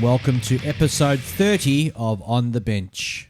and welcome to episode 30 of On the Bench.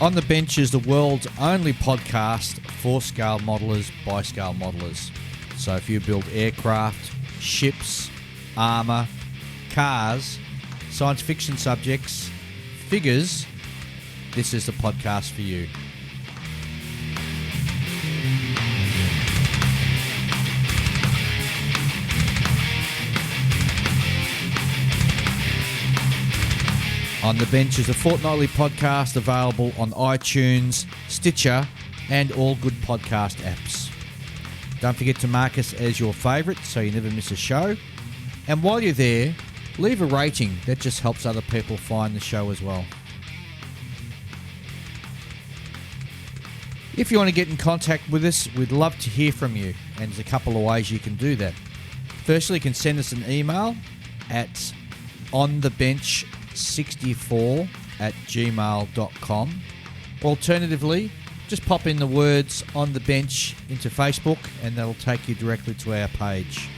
On the Bench is the world's only podcast for scale modelers by scale modelers. So if you build aircraft, ships, armour, cars, science fiction subjects, figures, this is the podcast for you. On the Bench is a fortnightly podcast available on iTunes, Stitcher, and all good podcast apps. Don't forget to mark us as your favourite so you never miss a show. And while you're there, leave a rating. That just helps other people find the show as well. If you want to get in contact with us, we'd love to hear from you. And there's a couple of ways you can do that. Firstly, you can send us an email at onthebench64@gmail.com. Alternatively, just pop in the words On the Bench into Facebook and that'll take you directly to our page.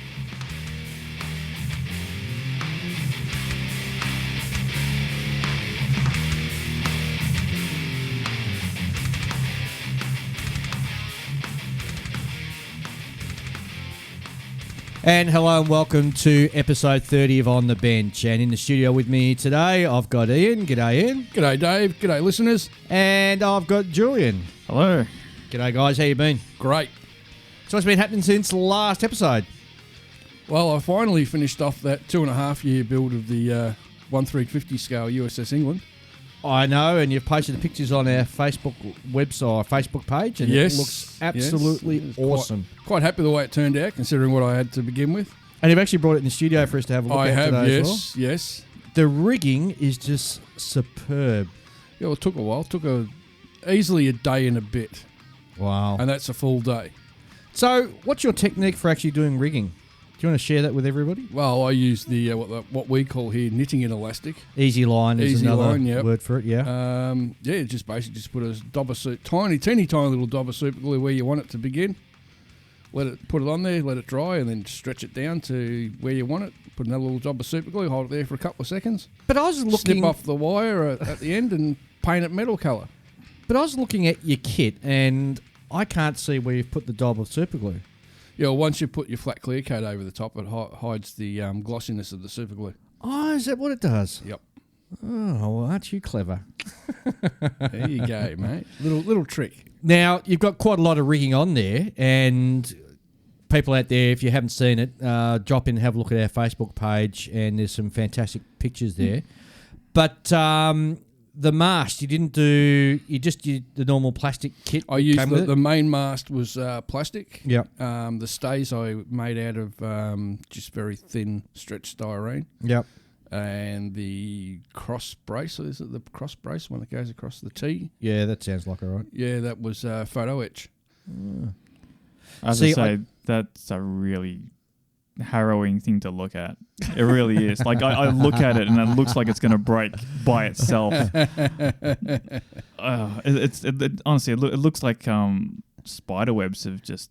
And hello and welcome to episode 30 of On the Bench. And in the studio with me today, I've got Ian. G'day, Ian. G'day, Dave. G'day, listeners. And I've got Julian. Hello. G'day, guys. How you been? Great. So what's been happening since the last episode? Well, I finally finished off that 2.5-year build of the 1/350 scale USS England. I know, and you've posted the pictures on our Facebook website, Facebook page, and Yes. it looks absolutely Yes. awesome. Quite happy the way it turned out, considering what I had to begin with. And you've actually brought it in the studio for us to have a look I at have, today yes, as well. yes. The rigging is just superb. Yeah, well, it took a while. It took easily a day and a bit, Wow. and that's a full day. So what's your technique for actually doing rigging? Do you want to share that with everybody? Well, I use the what we call here knitting in elastic. Easy line is Easy another line, yep. word for it, yeah. Yeah, just basically just put a dob of soup, teeny little dob of super glue where you want it to begin. Put it on there, let it dry, and then stretch it down to where you want it. Put another little dob of super glue, hold it there for a couple of seconds. But I was looking... Snip off the wire at the end and paint it metal colour. But I was looking at your kit, and I can't see where you've put the dob of super glue. Yeah, well, once you put your flat clear coat over the top, it hides the glossiness of the super glue. Oh, is that what it does? Yep. Oh, well, aren't you clever? There you go, mate. Little trick. Now, you've got quite a lot of rigging on there, and people out there, if you haven't seen it, drop in and have a look at our Facebook page, and there's some fantastic pictures there. But the mast, you just did the normal plastic kit? I used the main mast was plastic. Yep. The stays I made out of just very thin stretched styrene. Yep. And the cross brace, is it the cross brace one that goes across the T? Yeah, that sounds like all right. Yeah, that was photo etch. As I say, that's a really harrowing thing to look at. It really is. Like I look at it and it looks like it's going to break by itself. Honestly, it looks like spider webs have just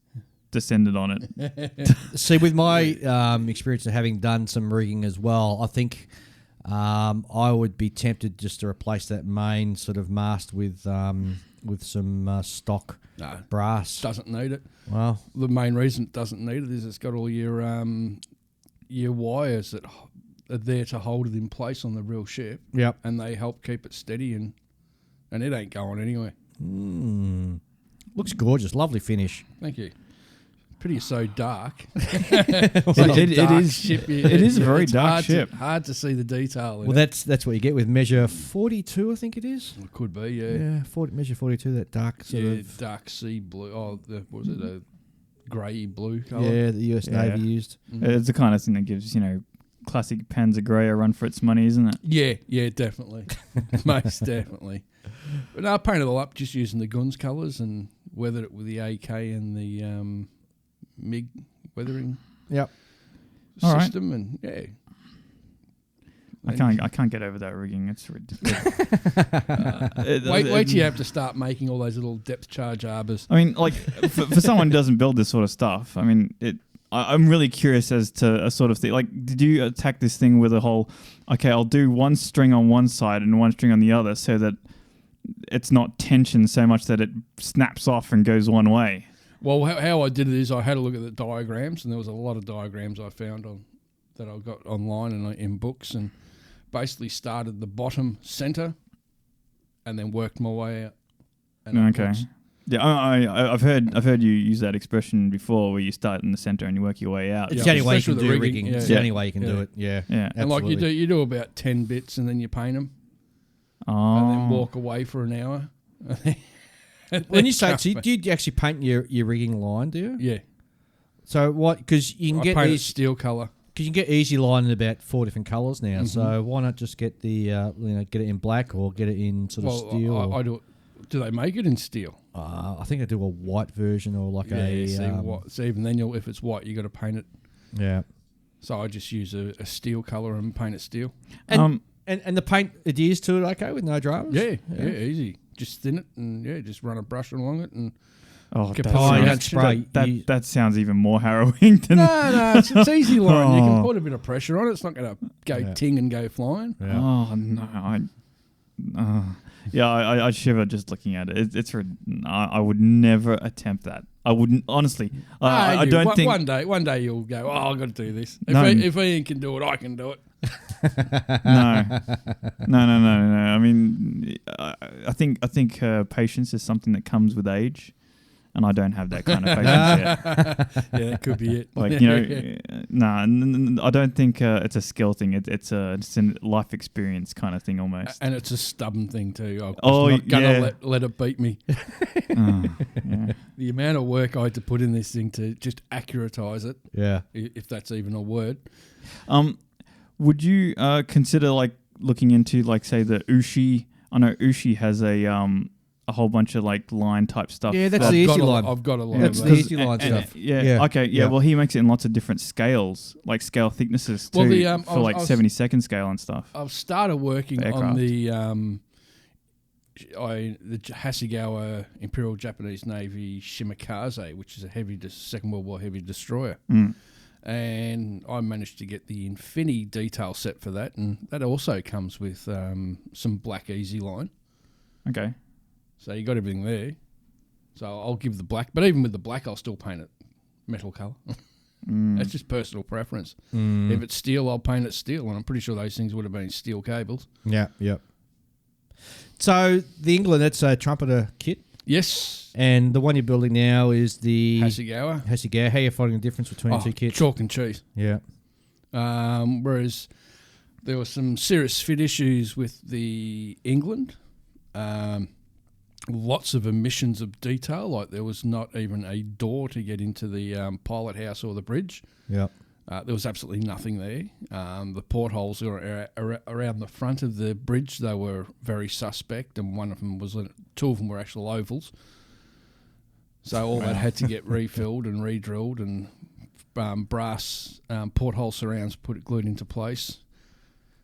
descended on it. See, with my experience of having done some rigging as well, I think I would be tempted just to replace that main sort of mast with some stock brass. Doesn't need it. Well, the main reason it doesn't need it is it's got all your wires that are there to hold it in place on the real ship. Yep. And they help keep it steady and it ain't going anywhere. Looks gorgeous. Lovely finish. Thank you. Pretty so dark. It is. Ship, yeah. It is a very dark ship. Hard to see the detail. Well, that's what you get with measure 42, I think it is. It could be, yeah. Yeah, measure 42, that dark sort of... dark sea blue. Oh, what was it? A grey blue colour? Yeah, the US Navy used. It's the kind of thing that gives, classic Panzer Grey a run for its money, isn't it? Yeah, definitely. Most definitely. But no, I painted it all up just using the guns colours and weathered it with the AK and the MiG weathering Yep. All right. system, and yeah. I can't get over that rigging. It's ridiculous. Wait till you have to start making all those little depth charge arbors. I mean, like for someone who doesn't build this sort of stuff, I mean, I'm really curious as to a sort of thing. Like, did you attack this thing with a whole? Okay, I'll do one string on one side and one string on the other, so that it's not tension so much that it snaps off and goes one way. Well, how I did it is I had a look at the diagrams, and there was a lot of diagrams I found that I got online and in books, and basically started the bottom center, and then worked my way out. And Okay. Yeah, I've heard you use that expression before, where you start in the center and you work your way out. It's the only way you can Especially do with the rigging. rigging. It's Yeah. the only way you can do it. Yeah. Yeah. And like Absolutely. you do about 10 bits, and then you paint them, Oh. and then walk away for an hour. When you say, so do you actually paint your rigging line? Do you? Yeah, So what? Because you can I get paint it these. steel color. Because you can get easy line in about 4 different colours now. Mhm. So why not just get the get it in black or get it in sort of steel? I do. Do they make it in steel? I think I do a white version or like a. So even then, if it's white, you got to paint it. Yeah. So I just use a steel color and paint it steel. And the paint adheres to it okay with no dramas? Yeah, easy. Just thin it and just run a brush along it and. Oh, Get that pie, you sounds- don't spray. That that sounds even more harrowing than. No, it's easy line. You can Oh. put a bit of pressure on it. It's not going to go ting and go flying. Yeah. Oh no! I shiver just looking at it. I would never attempt that. I wouldn't honestly. I don't think one day you'll go. Oh, I've got to do this. No. If Ian can do it, I can do it. no. I mean, I think patience is something that comes with age, and I don't have that kind of patience yet. Yeah, that could be it. Like I don't think it's a skill thing. It's a life experience kind of thing almost. And it's a stubborn thing too. Oh, I'm not gonna yeah. let it beat me. Yeah. The amount of work I had to put in this thing to just accuratize it, Yeah. if that's even a word. Would you consider like looking into like say the Ushi? I know Ushi has a whole bunch of like line type stuff. Yeah, that's that- the easy line. I've got a lot That's of the that. easy line stuff. Yeah. Okay. Yeah. Well, he makes it in lots of different scales, like scale thicknesses too, Well, for like 70-second scale and stuff. I've started working For on the Hasegawa Imperial Japanese Navy Shimakaze, which is a Second World War heavy destroyer. Mm. And I managed to get the Infini detail set for that, and that also comes with some black easy line. Okay. So you got everything there. So I'll give the black, but even with the black, I'll still paint it metal colour. That's just personal preference. If it's steel, I'll paint it steel, and I'm pretty sure those things would have been steel cables. Yeah. Yep. So the England, that's a trumpeter kit, Yes, and the one you're building now is the Hasegawa. Hasegawa. How are you finding the difference between the two kits? Chalk and cheese. Yeah. Whereas there were some serious fit issues with the England. Lots of omissions of detail, like there was not even a door to get into the pilot house or the bridge. Yeah. There was absolutely nothing there. The portholes were around the front of the bridge. They were very suspect, and two of them were actual ovals. So all that had to get refilled and re-drilled, and brass porthole surrounds glued into place.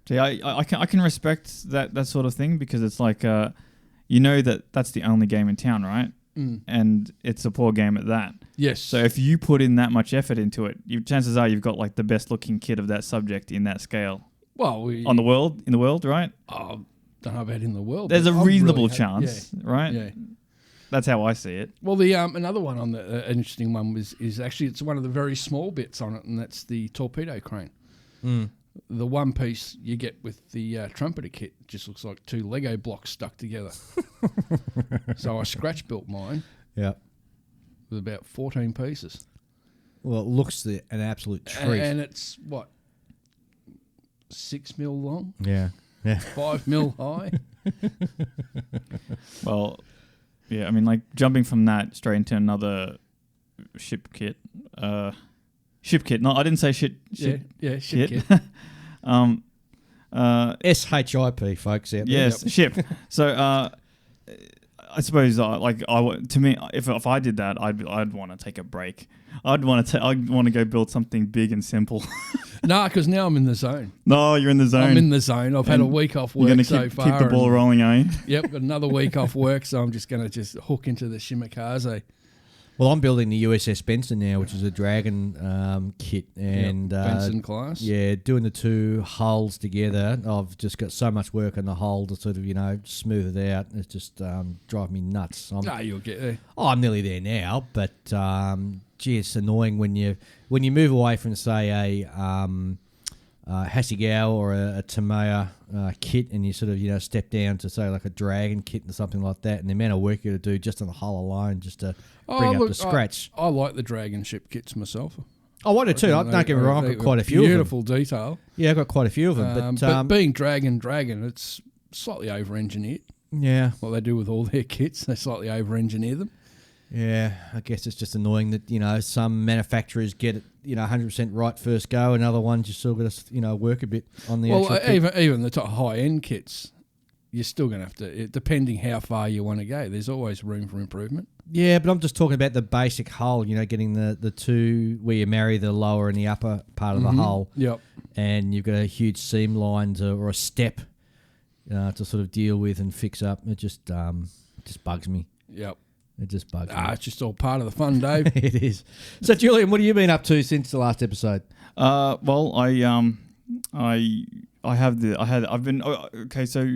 See, I can respect that sort of thing, because it's like that's the only game in town, right? And it's a poor game at that. Yes. So if you put in that much effort into it, chances are you've got like the best looking kit of that subject in that scale. Well, in the world, right? I don't know about in the world. There's a but I'm reasonable really chance, right? Yeah. That's how I see it. Well, the another one on the an interesting one is actually it's one of the very small bits on it, and that's the torpedo crane. The one piece you get with the trumpeter kit just looks like two Lego blocks stuck together. So I scratch built mine. Yeah. With about 14 pieces. Well, it looks an absolute treat. And it's, 6 mil long? Yeah. Yeah. 5 mil high? Well, yeah, I mean, like jumping from that straight into another ship kit. Ship kit. No, I didn't say shit. Yeah, ship kit. SHIP, folks. Out there. Yes, Yep. ship. So I suppose to me, if I did that, I'd want to take a break. I'd want to go build something big and simple. Nah, because now I'm in the zone. No, you're in the zone. I'm in the zone. I've had a week off work You're going so to far. keep the ball rolling, are you? Yep, got another week off work, so I'm just going to hook into the Shimakaze. Well, I'm building the USS Benson now, which is a Dragon kit, and Benson class. Yeah, doing the two hulls together. I've just got so much work on the hull to sort of smooth it out. It's just driving me nuts. You'll get there. Oh, I'm nearly there now, but gee, it's annoying when you move away from say a Hasegawa or a Tamiya kit, and you sort of step down to say like a Dragon kit or something like that, and the amount of work you got to do just on the hull alone just to bring up to scratch. I like the Dragon ship kits myself. Oh, I do too. Don't get me wrong, I've got quite a few of them. Beautiful detail. Yeah, I've got quite a few of them. But being Dragon, it's slightly over-engineered. Yeah. What they do with all their kits, they slightly over-engineer them. Yeah, I guess it's just annoying that, some manufacturers get it, 100% right first go, and other ones you still got to, work a bit on the actual kit. Even the top high-end kits, you're still going to have to, depending how far you want to go, there's always room for improvement. Yeah, but I'm just talking about the basic hull, getting the two where you marry the lower and the upper part of the hull. Yep. And you've got a huge seam line or a step to sort of deal with and fix up. It just bugs me. Yep. It just bugs me. It's just all part of the fun, Dave. It is. So, Julian, what have you been up to since the last episode? Well,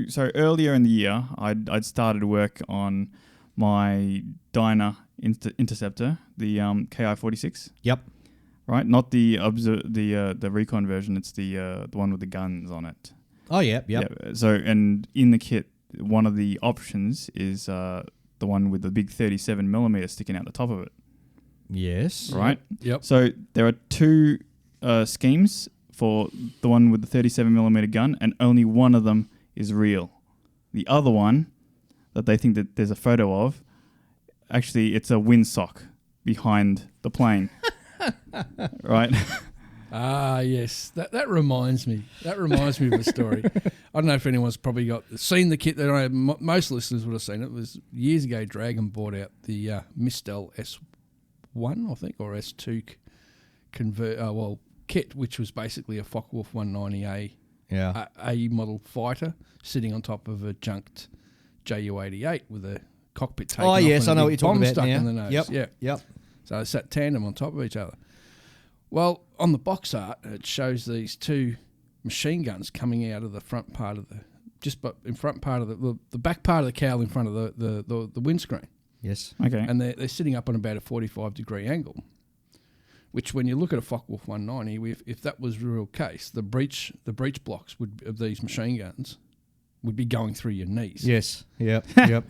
So earlier in the year, I'd started work on my Dyna Interceptor, the KI-46. Yep. Right, not the recon version. It's the one with the guns on it. Oh, yep. Yeah. So, and in the kit, one of the options is the one with the big 37mm sticking out the top of it. Yes. Right? Yep. So there are two schemes for the one with the 37mm gun, and only one of them is real. The other one that they think that there's a photo of, actually it's a windsock behind the plane. Right? Yes. That reminds me. That reminds me of a story. I don't know if anyone's probably seen the kit. Most listeners would have seen it. It was years ago. Dragon bought out the Mistel S1, I think, or S2 kit, which was basically a Focke-Wulf 190A A model fighter sitting on top of a junked Ju-88 with a cockpit taken off. Oh yes, I know what you're bomb talking about stuck now. in the nose. Yep. So they sat tandem on top of each other. Well, on the box art, it shows these two machine guns coming out of the front part of the back part of the cowl in front of the windscreen. Yes. Okay. And they're sitting up on about a 45-degree angle, which when you look at a Focke-Wulf 190, if that was the real case, the breech blocks of these machine guns would be going through your knees. Yes. Yep. Yep.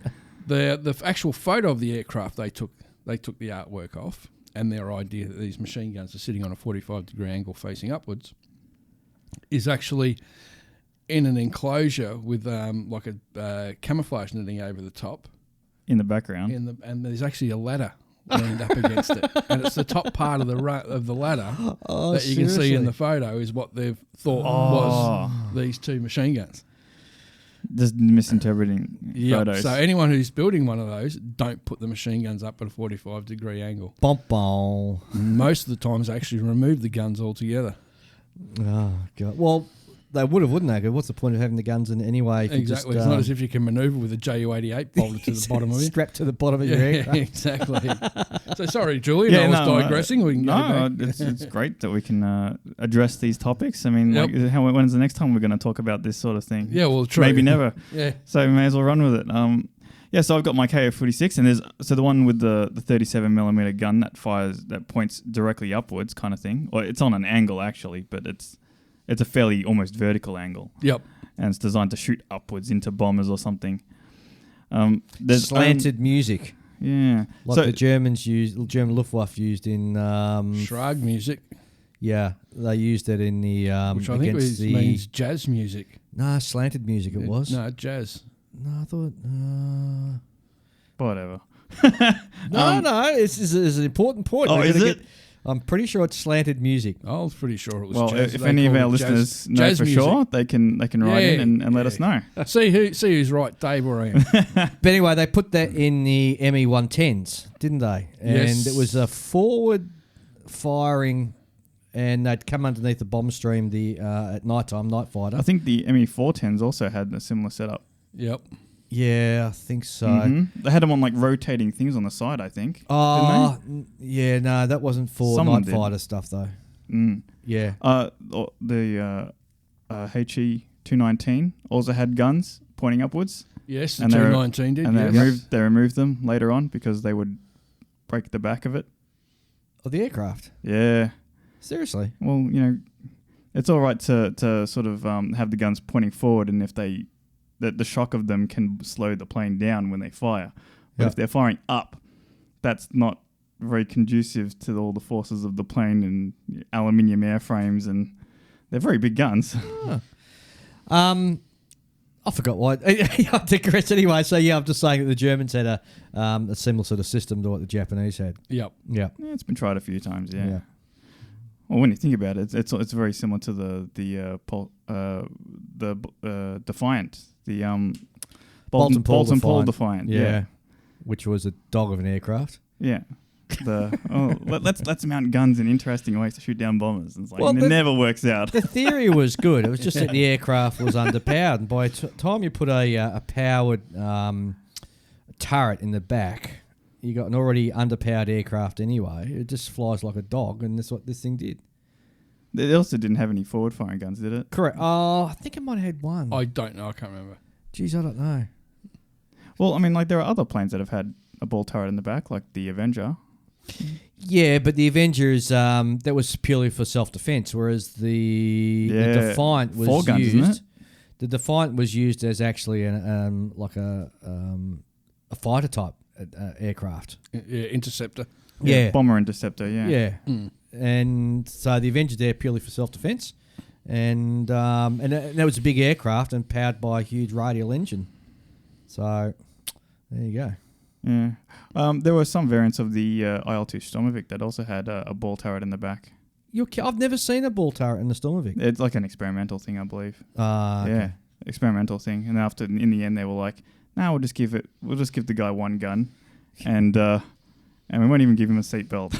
The actual photo of the aircraft they took the artwork off, and their idea that these machine guns are sitting on a 45-degree angle facing upwards is actually in an enclosure with like a camouflage netting over the top. In the background. And there's actually a ladder leaned up against it. And it's the top part of the ladder that you can see in the photo is what they've thought was these two machine guns. Just misinterpreting photos. So anyone who's building one of those, don't put the machine guns up at a 45-degree angle. Bom. Most of the times, they actually remove the guns altogether. Oh, God. Well, they would have, wouldn't they? What's the point of having the guns in anyway? Exactly. It's not as if you can manoeuvre with a Ju-88 bolted to the bottom of you. Strapped to the bottom of your aircraft. Exactly. So sorry, Julian, I was digressing. We can it's great that we can address these topics. I mean, when's the next time we're going to talk about this sort of thing? Yeah, well, true. Maybe never. Yeah. So we may as well run with it. So I've got my KO-46, and there's the one with the 37mm gun that points directly upwards, kind of thing. Or it's on an angle actually, but it's a fairly almost vertical angle. Yep. And it's designed to shoot upwards into bombers or something. There's slanted music. Yeah. Like the German Luftwaffe used in... Schrag music. Yeah, they used that in the... which I think means jazz music. No, slanted music it was. No, jazz. No, I thought... Whatever. No, it's an important point. Oh, is it? I'm pretty sure it's slanted music. I was pretty sure it was Well, jazz. if They any of called our it listeners know jazz for music. sure, they can write in and let us know. See who's right, Dave or Ian. But anyway, they put that in the ME 110s, didn't they? And Yes. it was a forward firing, and they'd come underneath the bomb stream at night time, night fighter. I think the ME410s also had a similar setup. Yep. Yeah, I think so. They had them on like rotating things on the side, I think. Oh, yeah, no, that wasn't for Some of them night did. fighter stuff though. Mm. Yeah. The HE 219 also had guns pointing upwards, Yes, the And they were- 219 did. and Yes. they removed them later on because they would break the back of it. Oh, the aircraft. Yeah. Seriously. Well, it's all right to sort of have the guns pointing forward, and if the shock of them can slow the plane down when they fire. But if they're firing up, that's not very conducive to all the forces of the plane and aluminium airframes, and they're very big guns. I forgot why. I digress anyway. So yeah, I'm just saying that the Germans had a similar sort of system to what the Japanese had. Yep. Yeah. Yeah, it's been tried a few times. Yeah. Yeah. Well, when you think about it, it's very similar to the Defiant, the Bolton Paul Defiant. Yeah. Which was a dog of an aircraft. Yeah. Let's mount guns in interesting ways to shoot down bombers. It's like, Well, it never works out. The theory was good. It was just that the aircraft was underpowered, and by the time you put a powered turret in the back, you got an already underpowered aircraft anyway. It just flies like a dog, and that's what this thing did. It also didn't have any forward-firing guns, did it? Correct. Oh, I think it might have had one. I don't know. I can't remember. Jeez, I don't know. Well, I mean, like there are other planes that have had a ball turret in the back, like the Avenger. Yeah, but the Avengers, that was purely for self-defense, whereas the Defiant was 4 guns, used. isn't it? The Defiant was used as actually a fighter type aircraft. Yeah, interceptor. Yeah. Bomber interceptor, yeah. Yeah. And so the Avengers there purely for self-defense, and that was a big aircraft and powered by a huge radial engine. So there you go. Yeah. There were some variants of the IL-2 Stormovic that also had a ball turret in the back. I've never seen a ball turret in the Stormovic. It's like an experimental thing, I believe. Okay. Yeah, experimental thing. And after, in the end, they were like, "No, we'll just give the guy one gun, and we won't even give him a seatbelt."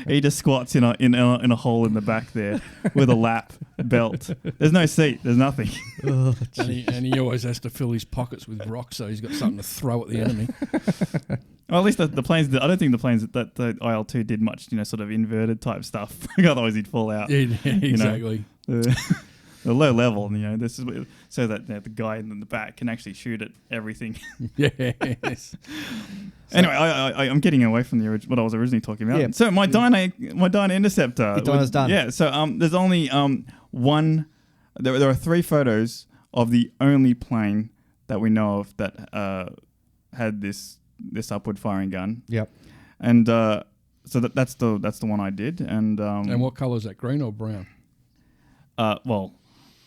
He just squats in a hole in the back there with a lap belt. There's no seat. There's nothing. Oh, and he always has to fill his pockets with rocks, so he's got something to throw at the enemy. Well, at least the planes. I don't think the planes that the IL-2 did much, sort of inverted type stuff. Otherwise, he'd fall out. Yeah, exactly. The low level, this is so that the guy in the back can actually shoot at everything. Yes. Anyway, I'm getting away from what I was originally talking about. Yeah. So my Dyna Interceptor. Your Dyna's done. Yeah. So there's only one. There are 3 photos of the only plane that we know of that had this upward firing gun. Yep. And so that's the one I did. And what colour is that? Green or brown? well,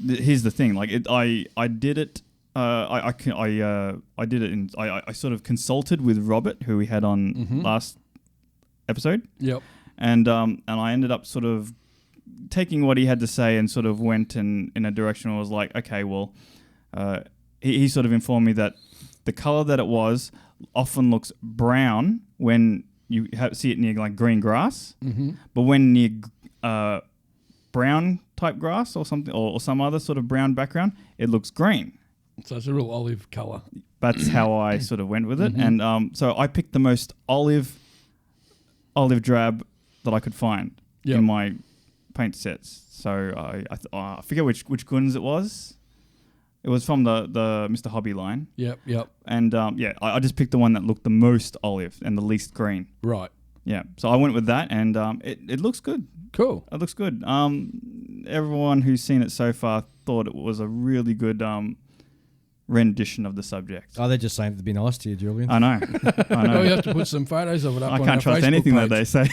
here's the thing. Like I did it. I did it in. I sort of consulted with Robert, who we had on last episode. Yep. And I ended up sort of taking what he had to say and sort of went in a direction where I was like, okay, well, he sort of informed me that the color that it was often looks brown when you see it near like green grass, but when near brown type grass or something or some other sort of brown background, it looks green. So it's a real olive colour. That's how I sort of went with it. And so I picked the most olive drab that I could find in my paint sets. So I forget which guns it was. It was from the Mr. Hobby line. Yep. And I just picked the one that looked the most olive and the least green. Right. Yeah. So I went with that, and it looks good. Cool. It looks good. Everyone who's seen it so far thought it was a really good rendition of the subject. Oh, they're just saying to be nice to you, Julian. I know. Well, you have to put some photos of it up I on can't our trust Facebook anything page. that they say.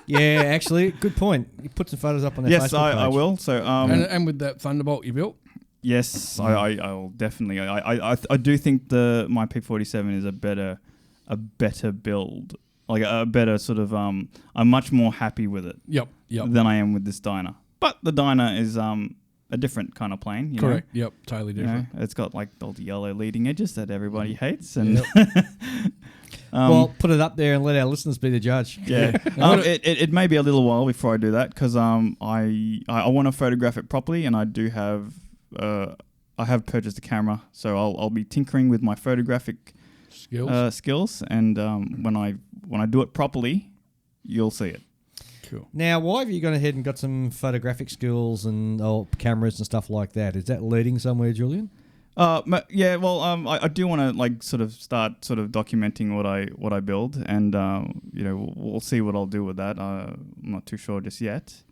Yeah, actually, good point. You put some photos up on their Yes, Facebook page. I will. So And with that Thunderbolt you built? yes, I will definitely. I do think my P47 is a better build like a better sort of. I'm much more happy with it Yep. than I am with this Dyna. But the Dyna is a different kind of plane. You Correct. know? Yep. Totally You different. know, it's got like all the yellow leading edges that everybody hates, and Well, put it up there and let our listeners be the judge. yeah, it may be a little while before I do that because I want to photograph it properly, and I do have I have purchased a camera, so I'll be tinkering with my photographic skills, and when I do it properly, you'll see it. Cool. Now, why have you gone ahead and got some photographic skills and cameras and stuff like that? Is that leading somewhere, Julian? Yeah, well, I do want to like sort of start sort of documenting what I build, and you know, we'll see what I'll do with that. I'm not too sure just yet.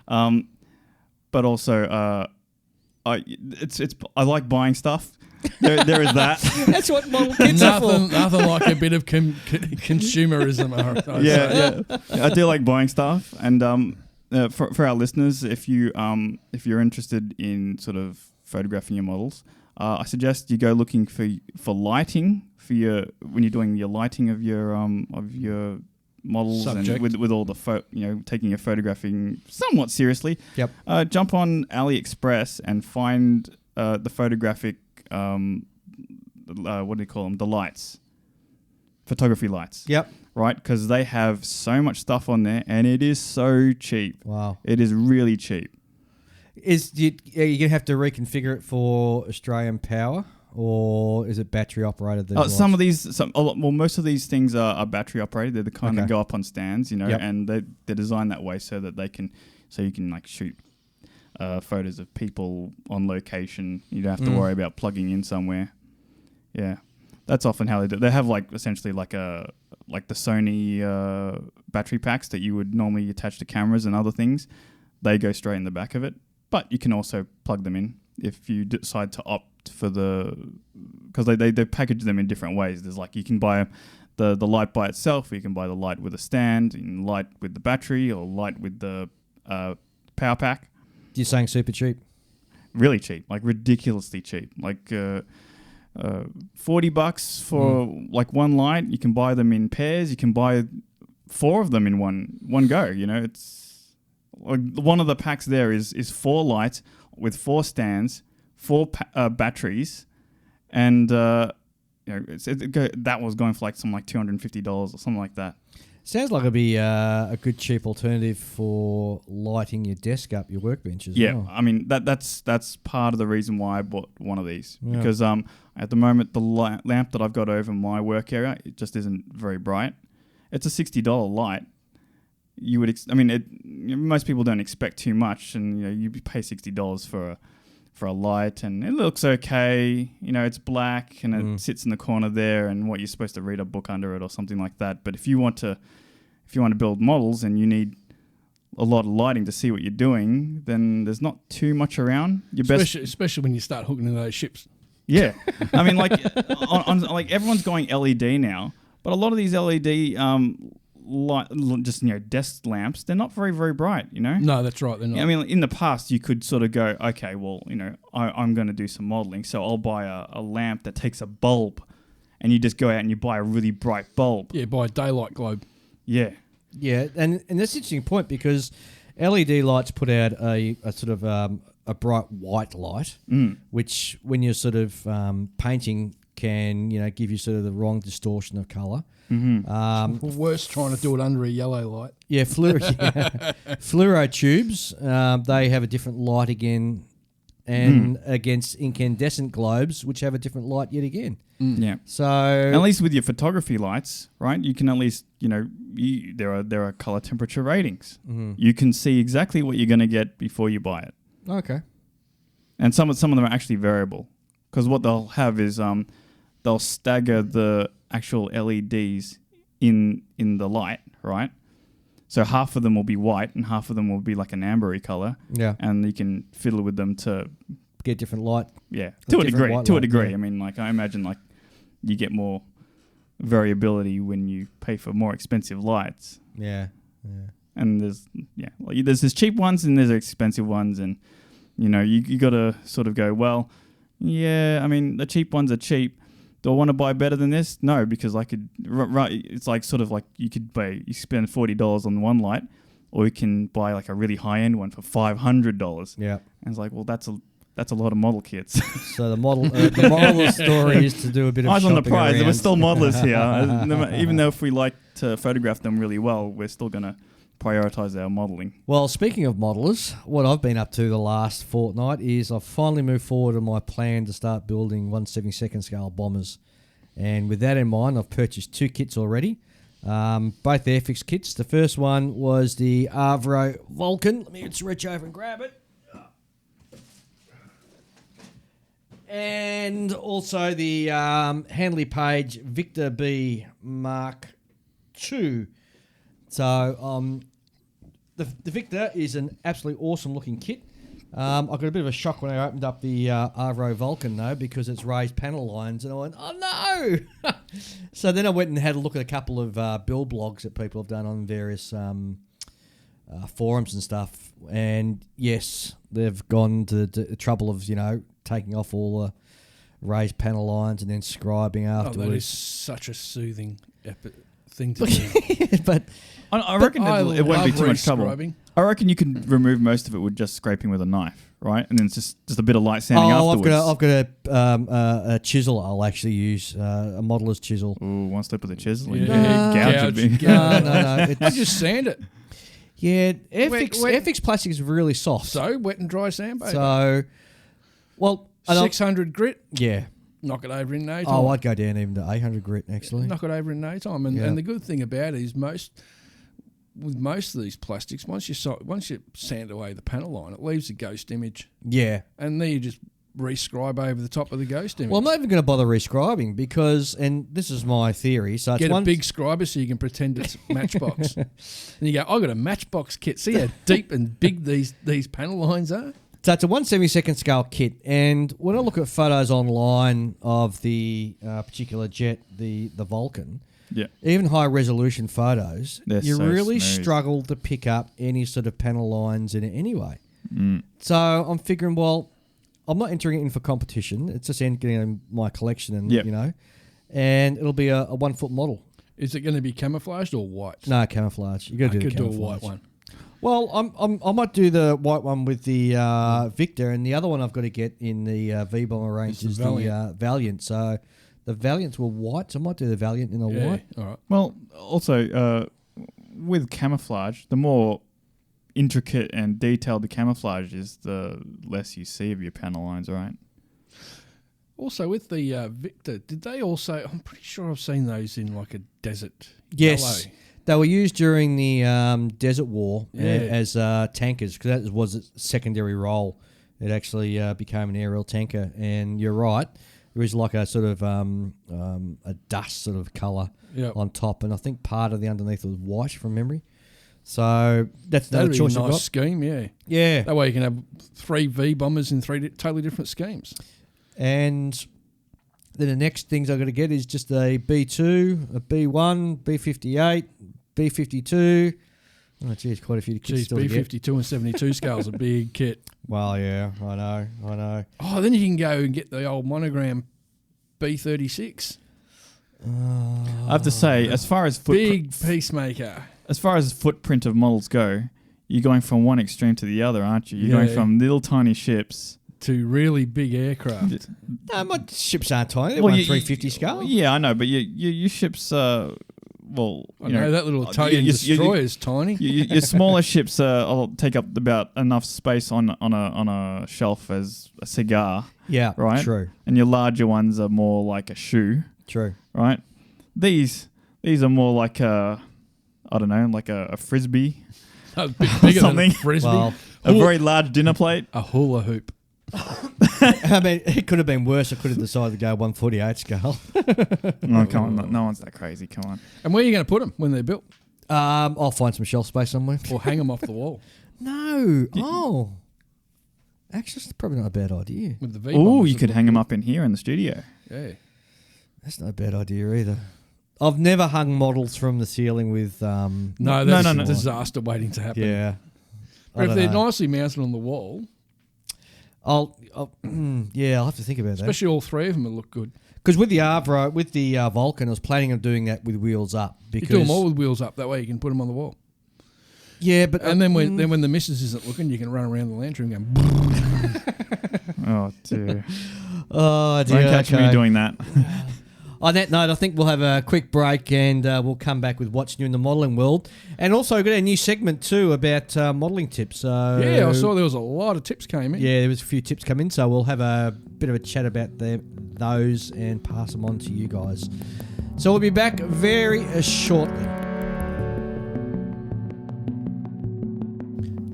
But also, I like buying stuff. There is that. That's what model kits are for. Nothing like a bit of consumerism. I do like buying stuff, and for our listeners, if you're interested in sort of photographing your models, I suggest you go looking for lighting for when you're doing your lighting of your models Subject. and with all the taking your photographing somewhat seriously. Yep. Jump on AliExpress and find the photographic what do you call them? The lights, photography lights. Yep. Right, because they have so much stuff on there, and it is so cheap. Wow. It is really cheap. Are you going to have to reconfigure it for Australian power, or is it battery operated? Most of these things are battery operated. They're the kind that go up on stands, Yep. and they're designed that way so that you can like shoot photos of people on location. You don't have to worry about plugging in somewhere. Yeah, that's often how they do it. They have like essentially like the Sony battery packs that you would normally attach to cameras and other things. They go straight in the back of it, but you can also plug them in if you decide to opt for because they package them in different ways. There's like you can buy the light by itself, or you can buy the light with a stand, and light with the battery, or light with the power pack. You're saying super cheap? Really cheap, like ridiculously cheap, like $40 for like one light. You can buy them in pairs. You can buy 4 of them in one go. You know, it's like one of the packs there is 4 lights with 4 stands, 4 batteries, and that was going for like something like $250 or something like that. Sounds like it'd be a good cheap alternative for lighting your desk up, your workbench as well. Yeah, I mean that's part of the reason why I bought one of these because at the moment the lamp that I've got over my work area, it just isn't very bright. It's a $60 light. You would most people don't expect too much, and you pay $60 for a light, and it looks okay. It's black and it sits in the corner there, and what you're supposed to read a book under it or something like that. But if you want to build models and you need a lot of lighting to see what you're doing, then there's not too much around. Especially when you start hooking into those ships. Yeah, I mean, like like everyone's going LED now, but a lot of these LED desk lamps, they're not very, very bright, No, that's right, they're not. I mean, in the past, you could sort of go, okay, well, I'm going to do some modeling, so I'll buy a lamp that takes a bulb, and you just go out and you buy a really bright bulb. Yeah, buy a daylight globe. Yeah. Yeah, and that's an interesting point because LED lights put out a sort of a bright white light, which when you're sort of painting can give you sort of the wrong distortion of colour. Mm-hmm. Worse trying to do it under a yellow light. Yeah, fluoro tubes, they have a different light again, and against incandescent globes, which have a different light yet again. Yeah. So at least with your photography lights, right? You can at least there are color temperature ratings. You can see exactly what you're going to get before you buy it. Okay. And some of them are actually variable, because what they'll have is they'll stagger the actual LEDs in the light, right? So half of them will be white and half of them will be like an ambery color. Yeah. And you can fiddle with them to get different light. Yeah, to a degree. Yeah. I mean, like I imagine like you get more variability when you pay for more expensive lights. Yeah. Yeah. And there's cheap ones and there's expensive ones, and you got to sort of go, well, yeah, I mean the cheap ones are cheap, Do I want to buy better than this? No, because I could. Right, it's like sort of like you spend $40 on one light, or you can buy like a really high end one for $500. Yeah. And it's like, well, that's a lot of model kits. So the moral of the story is to do a bit of Eyes shopping on the prize. around. We're still modelers here. Even though if we like to photograph them really well, we're still going to prioritize our modeling. Well, speaking of modelers, what I've been up to the last fortnight is I've finally moved forward on my plan to start building 1/72 scale bombers. And with that in mind, I've purchased 2 kits already, both Airfix kits. The first one was the Avro Vulcan. Let me just reach over and grab it. And also the Handley Page Victor B Mark II. So the Victor is an absolutely awesome looking kit. I got a bit of a shock when I opened up the Avro Vulcan though, because it's raised panel lines, and I went, oh no! So then I went and had a look at a couple of build blogs that people have done on various forums and stuff. And yes, they've gone to the trouble of, taking off all the raised panel lines and then scribing afterwards. Oh, that is such a soothing thing to do. But I reckon it won't be too much trouble. rescribing. I reckon you can remove most of it with just scraping with a knife, right? And then it's just a bit of light sanding afterwards. I've got a chisel I'll actually use, a modeller's chisel. Ooh, one step with a chisel. Yeah. Gouge it. No. I just sand it. Yeah, Wet. Airfix plastic is really soft. So, wet and dry sandpaper. So, well... and 600 grit, yeah. knock it over in no time. Oh, I'd go down even to 800 grit, actually. Knock it over in no time. And, Yeah. and the good thing about it is with most of these plastics, once you sand away the panel line, it leaves a ghost image. Yeah. And then you just rescribe over the top of the ghost image. Well, I'm not even going to bother rescribing because, and this is my theory, so Get it's a big scriber so you can pretend it's Matchbox. And you go, I got a Matchbox kit. See how deep and big these panel lines are? So it's a 1/72 scale kit, and when I look at photos online of the particular jet, the Vulcan, Yeah. even high resolution photos, They're you so really smooth. struggle to pick up any sort of panel lines in it anyway. Mm. So I'm figuring, well, I'm not entering it in for competition. It's just getting in my collection, and Yep. and it'll be a 1 foot model. Is it going to be camouflaged or white? No camouflage. You got I to do could the do a camouflage. white one. Well, I might do the white one with the Victor, and the other one I've got to get in the V-Bomber range is the Valiant. So the Valiants were white, so I might do the Valiant in the white. All right. Well, also, with camouflage, the more intricate and detailed the camouflage is, the less you see of your panel lines, right? Also, with the Victor, did they also... I'm pretty sure I've seen those in like a desert Yes. yellow. They were used during the Desert War Yeah. as tankers, because that was its secondary role. It actually became an aerial tanker, and you're right. There is like a sort of a dust sort of colour Yep. on top, and I think part of the underneath was white from memory. So that's another That'd be a choice you've nice got. scheme, yeah. Yeah, That way you can have 3 V-bombers in 3 totally different schemes. and then the next things I've got to get is just a B2, a B1, B58, B52. Oh, geez, quite a few kits Geez, still to get. B52 and 72 scale's a big kit. Well, yeah, I know. Oh, then you can go and get the old monogram B36. I have to say, as far as Big peacemaker. as far as footprint of models go, you're going from one extreme to the other, aren't you? You're Yeah. going from little tiny ships. To really big aircraft. No, my ships aren't tiny. They're Well, 350 scale. Yeah, I know, but your ships, well, I know that little Italian you- destroyer is tiny. your smaller ships will take up about enough space on a shelf as a cigar, Yeah, right? True. And your larger ones are more like a shoe, True. right? These are more like a frisbee, A bit bigger than Something. a frisbee. Well, a very large dinner plate. A hula hoop. I mean, it could have been worse. I could have decided to go 148 scale. Oh, come on, no one's that crazy. Come on. And where are you going to put them when they're built? I'll find some shelf space somewhere. Or hang them off the wall No. Oh. Actually, it's probably not a bad idea. with the V. Oh, you could hang them up in here in the studio. Yeah. That's not a bad idea either. I've never hung models from the ceiling with. No, No, that's no, a no. disaster waiting to happen. Yeah. But if they're nicely mounted on the wall, I'll I'll have to think about that. Especially all three of them will look good. Because with the Avro, with the Vulcan, I was planning on doing that with wheels up. Because You do them all with wheels up. That way you can put them on the wall. Yeah, but And then when the missus isn't looking, you can run around the lounge room going. Oh dear! Oh dear. Don't catch me doing that. On that note, I think we'll have a quick break and we'll come back with what's new in the modelling world. And also we've got a new segment too about modelling tips. So Yeah, I saw there was a lot of tips came in. Yeah, there was a few tips come in, so we'll have a bit of a chat about those and pass them on to you guys. So we'll be back very shortly.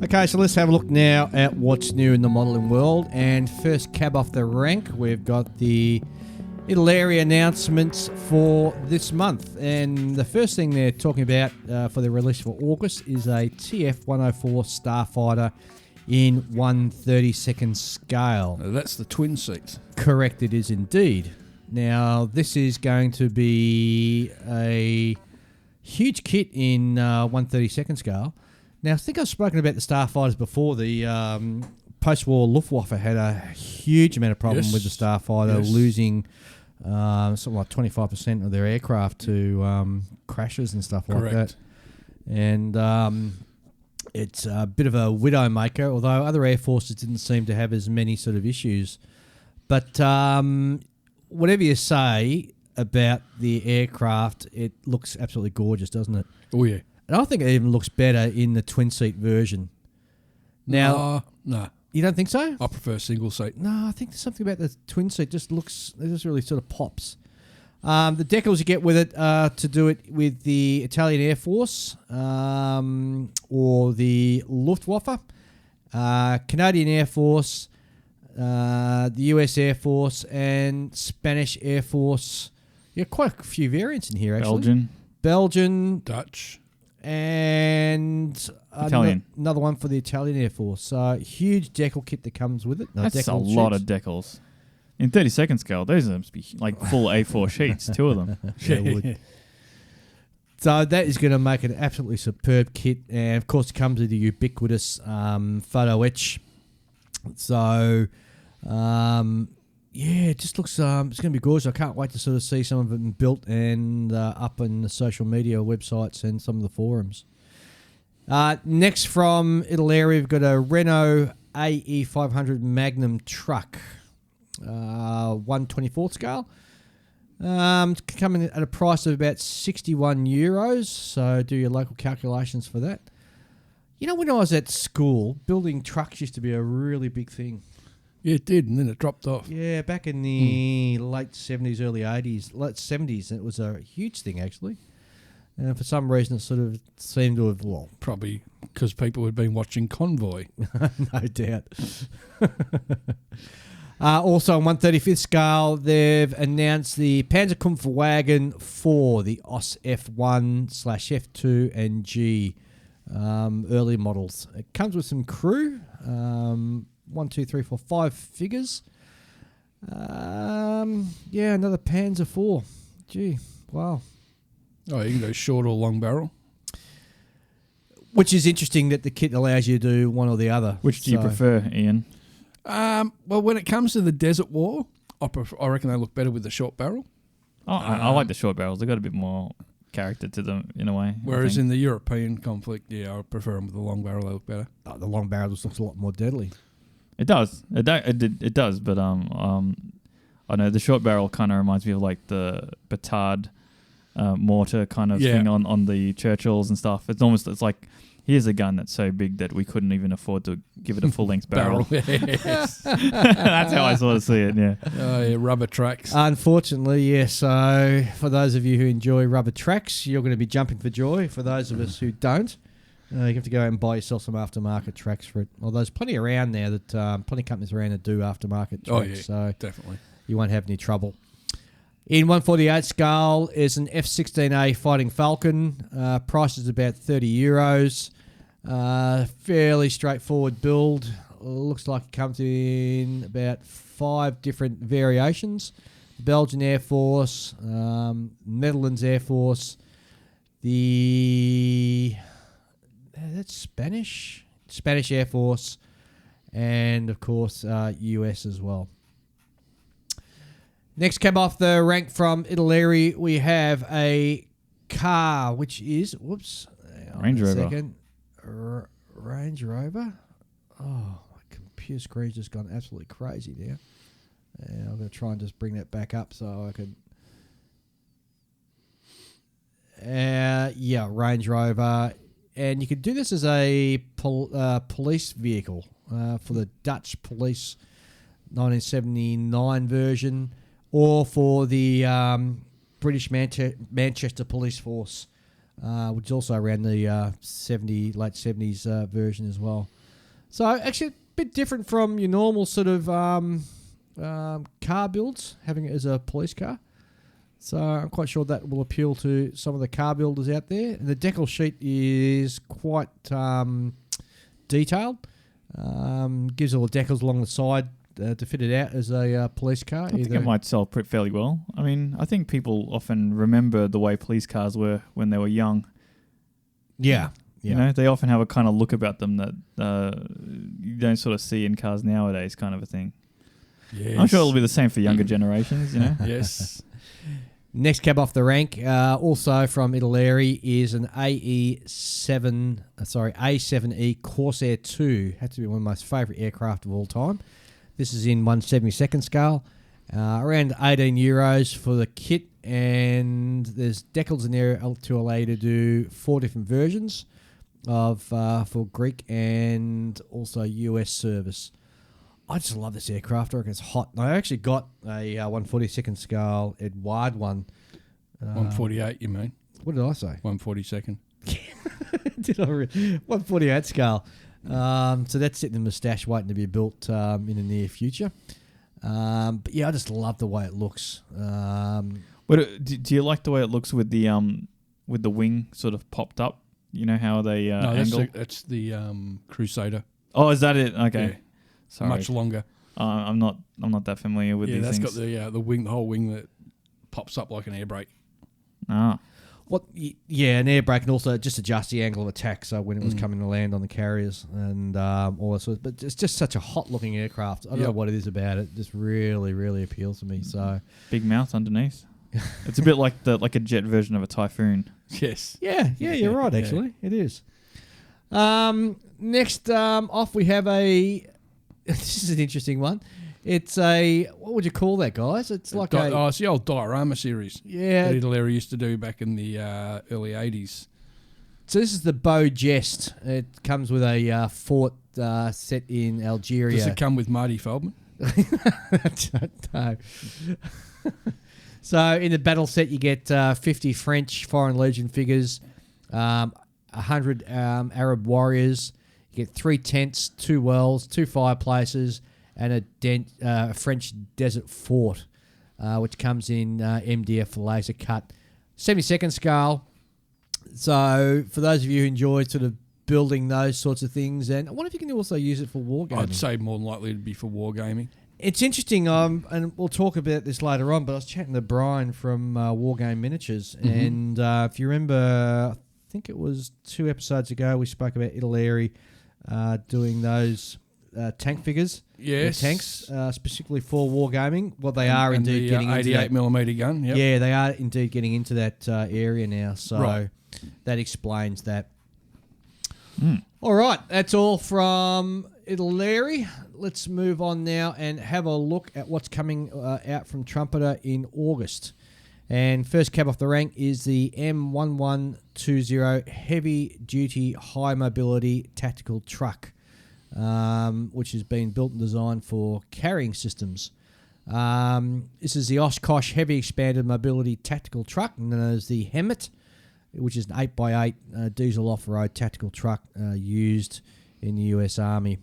Okay, so let's have a look now at what's new in the modelling world. And first cab off the rank, we've got the Italeri announcements for this month. And the first thing they're talking about for the release for August is a TF-104 Starfighter in 1/32nd scale. That's the twin seats. Correct, it is indeed. Now, this is going to be a huge kit in 1/32nd scale. Now, I think I've spoken about the Starfighters before. The post-war Luftwaffe had a huge amount of problem with the Starfighter, losing something like 25% of their aircraft to crashes and stuff like that. And it's a bit of a widowmaker, although other air forces didn't seem to have as many sort of issues. But whatever you say about the aircraft, it looks absolutely gorgeous, doesn't it? Oh, yeah. And I think it even looks better in the twin-seat version. Now, no. You don't think so? I prefer single seat. No, I think there's something about the twin-seat it just really sort of pops. The decals you get with it to do it with the Italian Air Force or the Luftwaffe, Canadian Air Force, the US Air Force, and Spanish Air Force. Yeah, quite a few variants in here, actually. Belgian. Dutch. And Italian. Another one for the Italian Air Force. So huge decal kit that comes with it. That's a lot of decals. In 32nd scale, those must be like full A4 sheets, two of them. Yeah, it would. So that is going to make an absolutely superb kit. And, of course, it comes with the ubiquitous photo etch. So, yeah, it just looks it's going to be gorgeous. I can't wait to sort of see some of them built and up on the social media websites and some of the forums. Next from Italeri, we've got a Renault AE500 Magnum truck, 1/24th scale. Coming at a price of about €61. So do your local calculations for that. You know, when I was at school, building trucks used to be a really big thing. Yeah, it did, and then it dropped off. Yeah, back in the late 70s, early 80s, late 70s, it was a huge thing, actually. And for some reason, it sort of seemed to have, well... Probably because people had been watching Convoy. No doubt. Also, on 1/35th scale, they've announced the Panzerkampfwagen 4, the OS F1/F2 and G early models. It comes with some crew, 1, 2, 3, 4, 5 figures. Yeah, another Panzer 4. Gee, wow. Oh, you can go short or long barrel. Which is interesting that the kit allows you to do one or the other. Which do you prefer, Ian? Well, when it comes to the Desert War, I reckon they look better with the short barrel. Oh, I like the short barrels. They've got a bit more character to them in a way. Whereas in the European conflict, yeah, I prefer them with the long barrel. They look better. The long barrel just looks a lot more deadly. It does. It does. But I know the short barrel kind of reminds me of like the Petard mortar kind of thing on the Churchills and stuff. It's like, here's a gun that's so big that we couldn't even afford to give it a full-length barrel. Yes. That's how I sort of see it, yeah. Oh, yeah, rubber tracks. Unfortunately, yes. So for those of you who enjoy rubber tracks, you're going to be jumping for joy. For those of us who don't, you have to go out and buy yourself some aftermarket tracks for it. Well, there's plenty around there that plenty of companies around that do aftermarket tracks. Oh, yeah, so definitely. You won't have any trouble. In 1/48 scale is an F-16A Fighting Falcon. Price is about €30. Fairly straightforward build. Looks like it comes in about 5 different variations. Belgian Air Force, Netherlands Air Force, that's Spanish Air Force, and of course US as well. Next cab off the rank from Italeri, we have a car which is Range Rover. Range Rover. Oh, my computer screen's just gone absolutely crazy now. And I'm going to try and just bring that back up so I can. Range Rover, and you could do this as a police vehicle for the Dutch police 1979 version, or for the British Manchester Police Force, which is also around the late 70s version as well. So actually a bit different from your normal sort of car builds, having it as a police car. So I'm quite sure that will appeal to some of the car builders out there. And the decal sheet is quite detailed. Gives all the decals along the side to fit it out as a police car. I think it might sell fairly well. I mean, I think people often remember the way police cars were when they were young. Yeah. You know, they often have a kind of look about them that you don't sort of see in cars nowadays, kind of a thing. Yes. I'm sure it'll be the same for younger generations, you know. Yes. Next cab off the rank, also from Italeri, is an A7E Corsair 2. Had to be one of my favourite aircraft of all time. This is in 1/72nd scale, around €18 for the kit, and there's decals in there to allow you to do 4 different versions of for Greek and also US service. I just love this aircraft. I reckon it's hot. I actually got a 1/42nd scale Edward one. 148, you mean? What did I say? 142nd. Did I 148 scale. So that's sitting in the stash waiting to be built in the near future. But yeah, I just love the way it looks. Do you like the way it looks with the wing sort of popped up? You know how they angle? That's the Crusader. Oh, is that it? Okay. Yeah. Sorry. Much longer. I'm not that familiar with these things. Yeah, that's got the wing, the whole wing that pops up like an air brake. Ah. An air brake, and also just adjust the angle of attack. So when it was coming to land on the carriers and all that sort of. But it's just such a hot looking aircraft. I don't know what it is about it. It just really, really appeals to me. So big mouth underneath. It's a bit like a jet version of a Typhoon. Yes. Yeah, you're right. Actually, it is. Next off, we have a. This is an interesting one. It's a, what would you call that, guys? It's like it's the old diorama series. Yeah. That Italeri used to do back in the early 80s. So this is the Beau Jest. It comes with a fort set in Algeria. Does it come with Marty Feldman? No. So in the battle set, you get 50 French Foreign Legion figures, 100 Arab warriors. You get 3 tents, 2 wells, 2 fireplaces, and a French desert fort, which comes in MDF laser cut, 72nd scale. So for those of you who enjoy sort of building those sorts of things, and I wonder if you can also use it for wargaming. I'd say more than likely it'd be for wargaming. It's interesting, and we'll talk about this later on, but I was chatting to Brian from Wargame Miniatures, and if you remember, I think it was 2 episodes ago, we spoke about Italeri doing those tank figures. Yes. Tanks, specifically for wargaming. Well, they are indeed getting into that. 88mm gun, yep. Yeah, they are indeed getting into that area now, so that explains that. All right, that's all from Italeri. Let's move on now and have a look at what's coming out from Trumpeter in August. And first cab off the rank is the M1120 Heavy Duty High Mobility Tactical Truck, which has been built and designed for carrying systems. This is the Oshkosh Heavy Expanded Mobility Tactical Truck, known as the HEMT, which is an 8x8 diesel off-road tactical truck used in the US Army.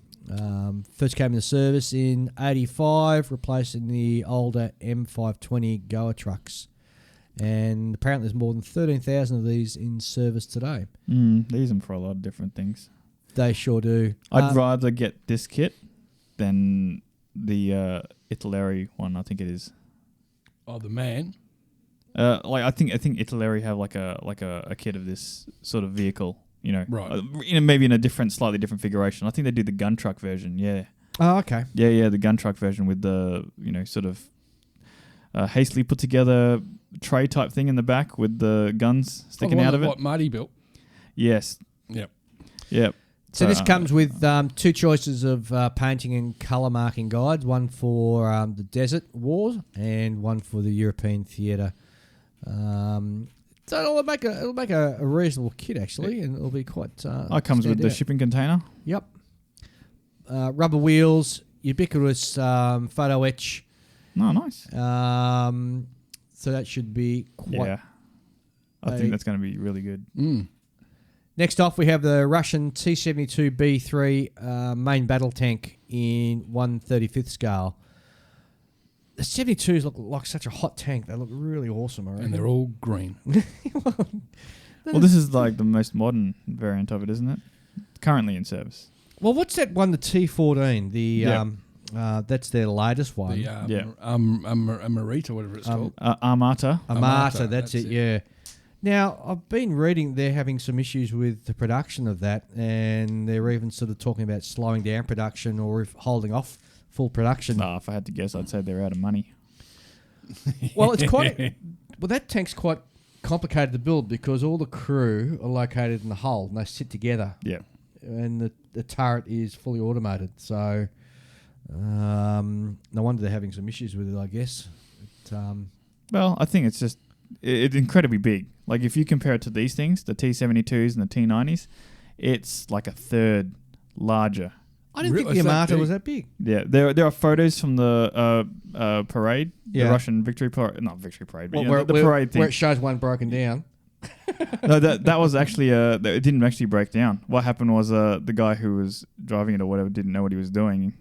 First came into service in 85, replacing the older M520 Goa trucks. And apparently there's more than 13,000 of these in service today. They use them for a lot of different things. They sure do. I'd rather get this kit than the Italeri one, I think it is. Oh, the man. I think Italeri have like a kit of this sort of vehicle, you know, right? Maybe in a slightly different configuration. I think they do the gun truck version, yeah. Oh, okay. Yeah, the gun truck version with the, sort of hastily put together tray type thing in the back with the guns sticking out of it. What Marty built. Yes. Yep. So this comes with two choices of painting and colour marking guides, one for the Desert Wars and one for the European Theatre. So it'll make a reasonable kit, actually, and it'll be quite... it comes with the shipping container? Yep. Rubber wheels, ubiquitous photo etch. Oh, nice. So that should be quite... Yeah. I think that's going to be really good. Mm. Next off, we have the Russian T-72B3 main battle tank in 1/35th scale. The 72s look like such a hot tank. They look really awesome, I reckon. And they're all green. Well, this is like the most modern variant of it, isn't it? Currently in service. Well, what's that one, the T-14? That's their latest one. The Amarita, whatever it's called. Armata. Armata, that's it, yeah. Now, I've been reading they're having some issues with the production of that, and they're even sort of talking about slowing down production or holding off full production. No, if I had to guess, I'd say they're out of money. Well, it's quite... Well, that tank's quite complicated to build because all the crew are located in the hull and they sit together. Yeah. And the turret is fully automated, so no wonder they're having some issues with it, I guess. Well, I think it's just... It's incredibly big. Like, if you compare it to these things, the T-72s and the T-90s, it's like a third larger. I didn't think the Armata was that big. Yeah, there are photos from the parade, the Russian victory parade, not victory parade, but the parade thing. Where it shows one broken down. No, that was actually, it didn't actually break down. What happened was the guy who was driving it or whatever didn't know what he was doing,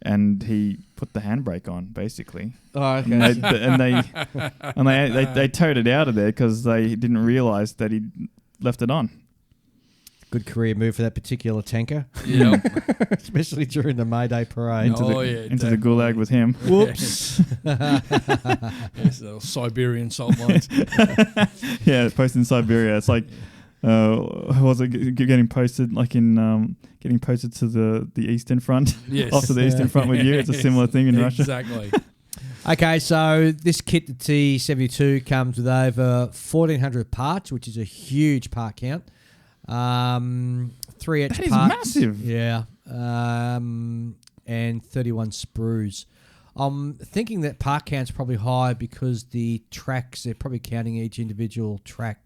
and he put the handbrake on, basically. Oh, okay. And they towed it out of there because they didn't realise that he left it on. Good career move for that particular tanker. Yeah. Especially during the May Day parade. Into the gulag with him. Whoops. Yes, Siberian salt mines. Yeah, posted in Siberia. It's like, was it getting posted like in getting posted to the Eastern Front? Yes. Off to the Eastern Front with you. It's a similar thing in Russia. Exactly. Okay, so this kit, the T-72, comes with over 1,400 parts, which is a huge part count. 3 extra parts. That is massive. Yeah. And 31 sprues. I'm thinking that part count's probably high because the tracks, they're probably counting each individual track.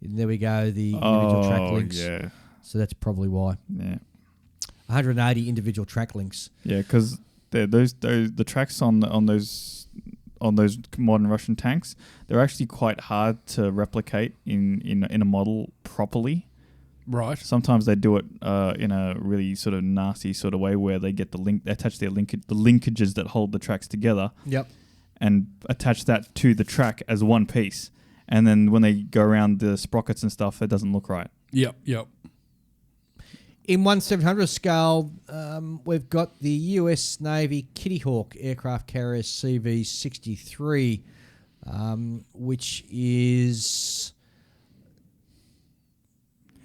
And there we go, the individual track links. Yeah. So that's probably why. Yeah. 180 individual track links. Yeah, because the tracks on those modern Russian tanks, they're actually quite hard to replicate in a model properly. Right. Sometimes they do it in a really sort of nasty sort of way where they get they attach the linkages that hold the tracks together. Yep. And attach that to the track as one piece. And then when they go around the sprockets and stuff, it doesn't look right. Yep. In 1/700 scale, we've got the US Navy Kitty Hawk aircraft carrier CV-63, which is...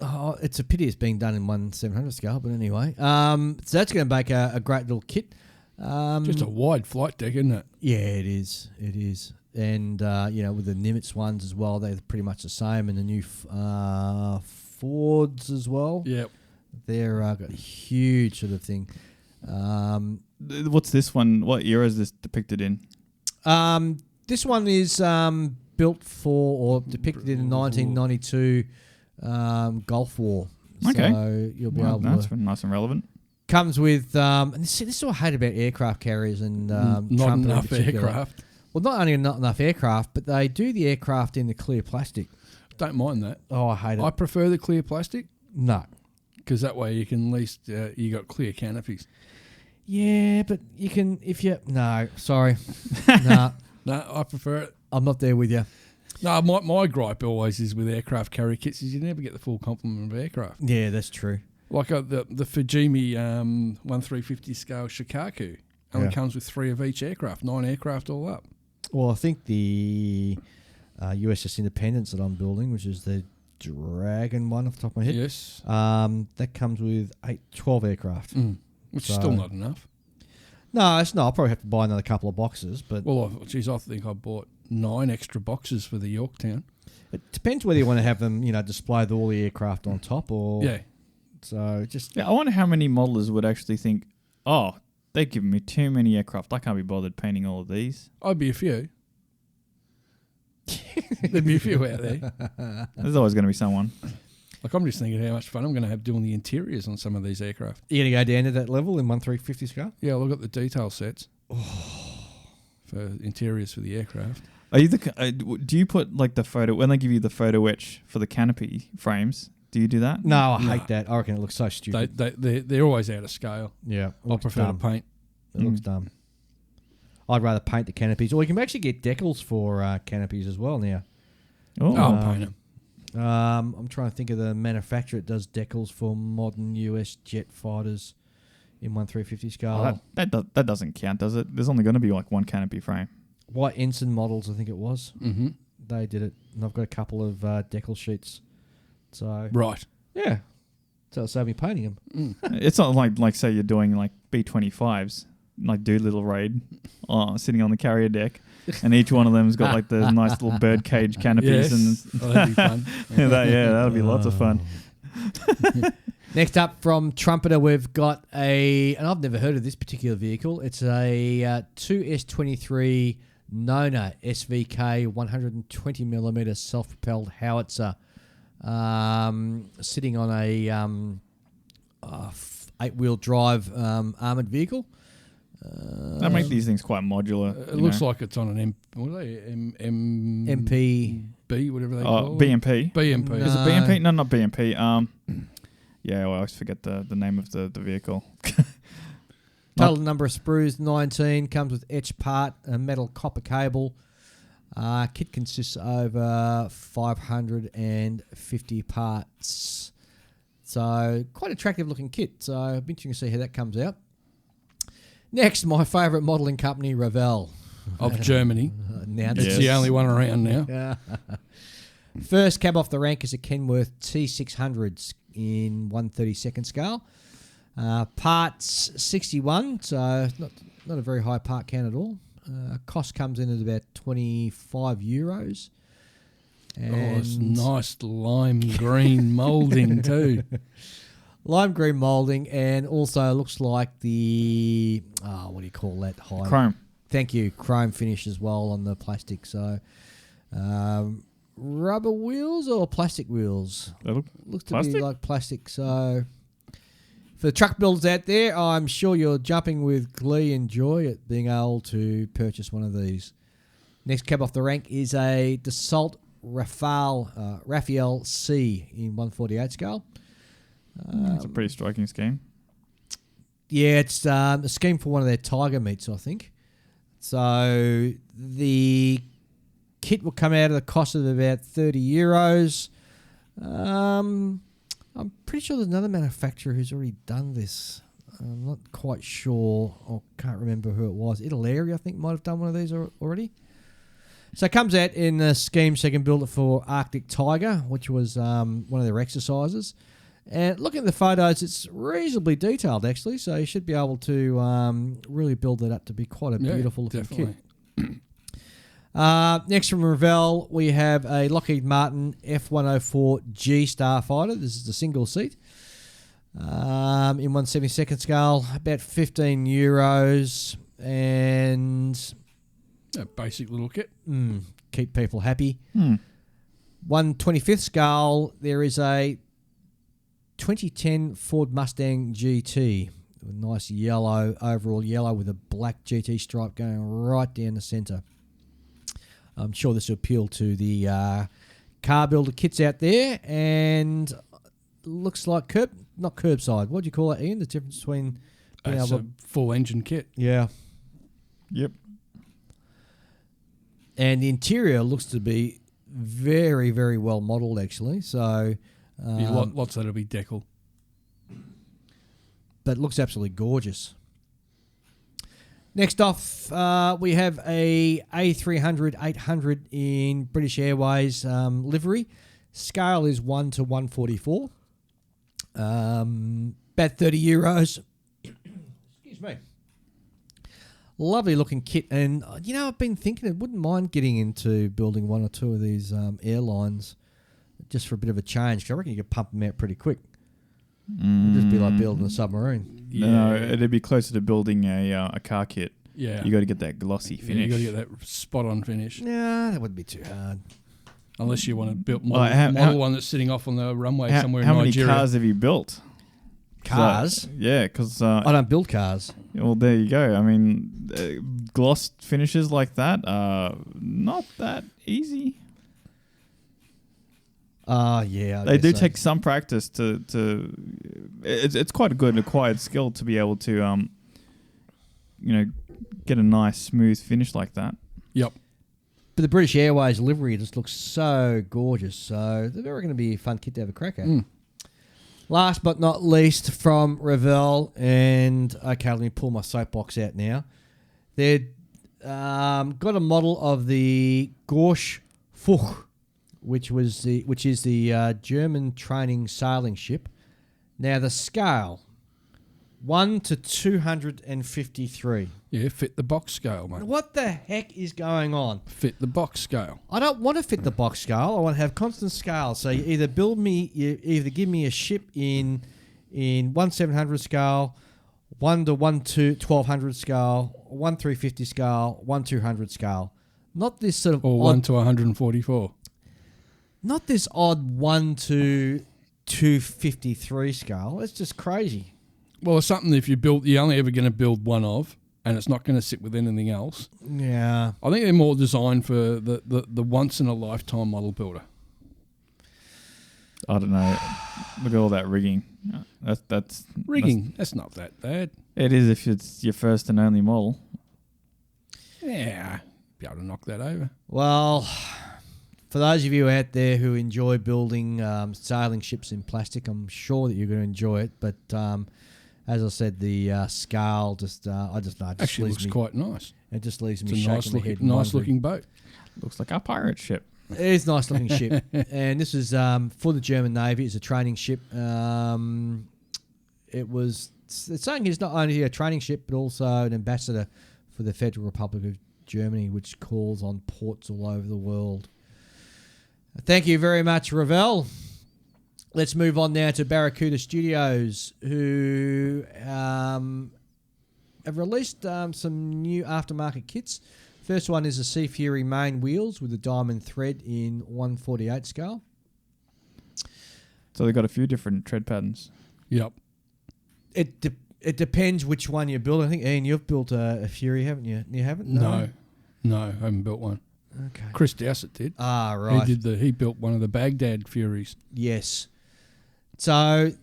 Oh, it's a pity it's being done in 1/700 scale, but anyway. So that's going to make a great little kit. Just a wide flight deck, isn't it? Yeah, it is. It is. And, with the Nimitz ones as well, they're pretty much the same. And the new Fords as well. Yep. They're got a huge sort of thing. What's this one? What era is this depicted in? This one is built for or depicted in the 1992 Gulf War. Okay. So you'll be able to... That's nice and relevant. Comes with... and this is what I hate about aircraft carriers and not Trump enough aircraft. Well, not only not enough aircraft, but they do the aircraft in the clear plastic. Don't mind that. Oh, I hate it. I prefer the clear plastic. No. Because that way you can at least... you got clear canopies. Yeah, but you can... No, sorry. No, I prefer it. I'm not there with you. No, my gripe always is with aircraft carrier kits is you never get the full complement of aircraft. Yeah, that's true. Like the Fujimi 1/350 scale Shikaku only comes with 3 of each aircraft, 9 aircraft all up. Well, I think the USS Independence that I'm building, which is the Dragon one off the top of my head. Yes. That comes with 12 aircraft. Which is still not enough. No, it's not. I'll probably have to buy another couple of boxes. But Well, I think I bought 9 extra boxes for the Yorktown. it depends whether you want to have them, display all the aircraft on top or... Yeah. So just... Yeah, I wonder how many modelers would actually think, oh, they've given me too many aircraft. I can't be bothered painting all of these. I'd be a few. There'd be a few out there. There's always going to be someone. Like, I'm just thinking how much fun I'm going to have doing the interiors on some of these aircraft. You're going to go down to that level in 1/350 scale? Yeah, look at the detail sets for interiors for the aircraft. Are you do you put like the photo, when they give you the photo etch for the canopy frames, do you do that? No, I hate that. I reckon it looks so stupid. They're always out of scale. Yeah. I prefer to paint. It looks dumb. I'd rather paint the canopies. Or you can actually get decals for canopies as well now. I'll paint them. I'm trying to think of the manufacturer that does decals for modern US jet fighters in 1/350 scale. That doesn't count, does it? There's only going to be like one canopy frame. White Ensign models, I think it was. Mm-hmm. They did it. And I've got a couple of decal sheets. So Right. yeah. So it'll save me painting them. It's not like say you're doing like B-25s, like Doolittle Raid, sitting on the carrier deck, and each one of them's got like the nice little bird cage canopies. Yes. That'd be fun. That'll be lots of fun. Next up from Trumpeter, we've got and I've never heard of this particular vehicle. It's a 2S23 Nona SVK 120mm self-propelled howitzer, sitting on a 8-wheel drive armoured vehicle. They make these things quite modular. It looks like it's on an MP. B, whatever they call it. BMP. BMP. Is it BMP? No, not BMP. Yeah, well, I always forget the name of the vehicle. Total number of sprues 19. Comes with etched part, a metal copper cable. Kit consists of over 550 parts. So quite attractive looking kit. So it'll be interesting to see how that comes out. Next, my favourite modelling company, Revell. Of Germany. Now It's the only one around now. First cab off the rank is a Kenworth T600s in 1/32 scale. Parts 61, so not a very high part count at all. Cost comes in at about €25. And it's nice lime green moulding too. Lime green moulding, and also looks like the what do you call that? Chrome. Thank you, chrome finish as well on the plastic. So, rubber wheels or plastic wheels? Looks to be like plastic. So, for the truck builders out there, I'm sure you're jumping with glee and joy at being able to purchase one of these. Next cab off the rank is a Dassault Raphael C in 1/48 scale. It's a pretty striking scheme. Yeah, it's a scheme for one of their Tiger meets, I think. So the kit will come out at a cost of about €30. I'm pretty sure there's another manufacturer who's already done this. I'm not quite sure. I can't remember who it was. Italeri, I think, might have done one of these already. So it comes out in a scheme so you can build it for Arctic Tiger, which was one of their exercises. And looking at the photos, it's reasonably detailed, actually. So you should be able to really build it up to be quite a beautiful looking kit. Next from Revell, we have a Lockheed Martin F-104G Starfighter. This is the single seat. In 1/72 scale, about €15. And a basic little kit. Keep people happy. 1/25 scale, there is a 2010 Ford Mustang GT, a nice yellow, overall yellow with a black GT stripe going right down the centre. I'm sure this will appeal to the car builder kits out there, and looks like not curbside. What do you call it, Ian? The difference between being It's able a full engine kit. Yeah. Yep. And the interior looks to be very, very well modelled, actually. So, lots that'll be decal. But it looks absolutely gorgeous. Next off, we have a A300-800 in British Airways livery. Scale is 1/144. About €30. me. Lovely looking kit. And, I've been thinking I wouldn't mind getting into building one or two of these airlines just for a bit of a change. 'Cause I reckon you could pump them out pretty quick. It'd just be like building a submarine. No, it'd be closer to building a car kit. Yeah. You got to get that glossy finish. You got to get that spot-on finish. Nah, that wouldn't be too hard. Unless you want to build model one that's sitting off on the runway somewhere in Nigeria. How many cars have you built? Cars? Because I don't build cars. Well, there you go. I mean, gloss finishes like that are not that easy. Yeah. They do take some practice to. It's quite a good acquired skill to be able to, get a nice smooth finish like that. Yep. But the British Airways livery just looks so gorgeous. So they're going to be a fun kit to have a crack at. Last but not least from Revell, and okay, let me pull my soapbox out now. They've got a model of the Gorsch Fuch, which is the German training sailing ship. Now the scale, 1 to 253. Yeah, fit the box scale, mate. What the heck is going on? Fit the box scale. I don't want to fit the box scale. I want to have constant scale. So you either give me a ship in 1/700 scale, 1 to 1200 scale, 1/350 scale, 1/200 scale. Not this sort of or 1 to 144. Not this odd 1 to 253 scale. It's just crazy. Well, it's something if you're only ever going to build one of, and it's not going to sit with anything else. Yeah. I think they're more designed for the once-in-a-lifetime model builder. I don't know. Look at all that rigging. That's rigging. That's not that bad. It is if it's your first and only model. Yeah. Be able to knock that over. Well, for those of you out there who enjoy building sailing ships in plastic, I'm sure that you're going to enjoy it. But as I said, the scale just actually looks quite nice. It just leaves me it's a shaking my head. Nice looking boat. Looks like a pirate ship. It is a nice looking ship, and this is for the German Navy. It's a training ship. It's saying it's not only a training ship but also an ambassador for the Federal Republic of Germany, which calls on ports all over the world. Thank you very much, Revell. Let's move on now to Barracuda Studios, who have released some new aftermarket kits. First one is the Sea Fury main wheels with the diamond thread in 1/48 scale. So they've got a few different tread patterns. Yep. It depends which one you build. I think, Ian, you've built a Fury, haven't you? You haven't? No, I haven't built one. Okay. Chris Dowsett did. Ah, right. He built one of the Baghdad Furies. Yes. So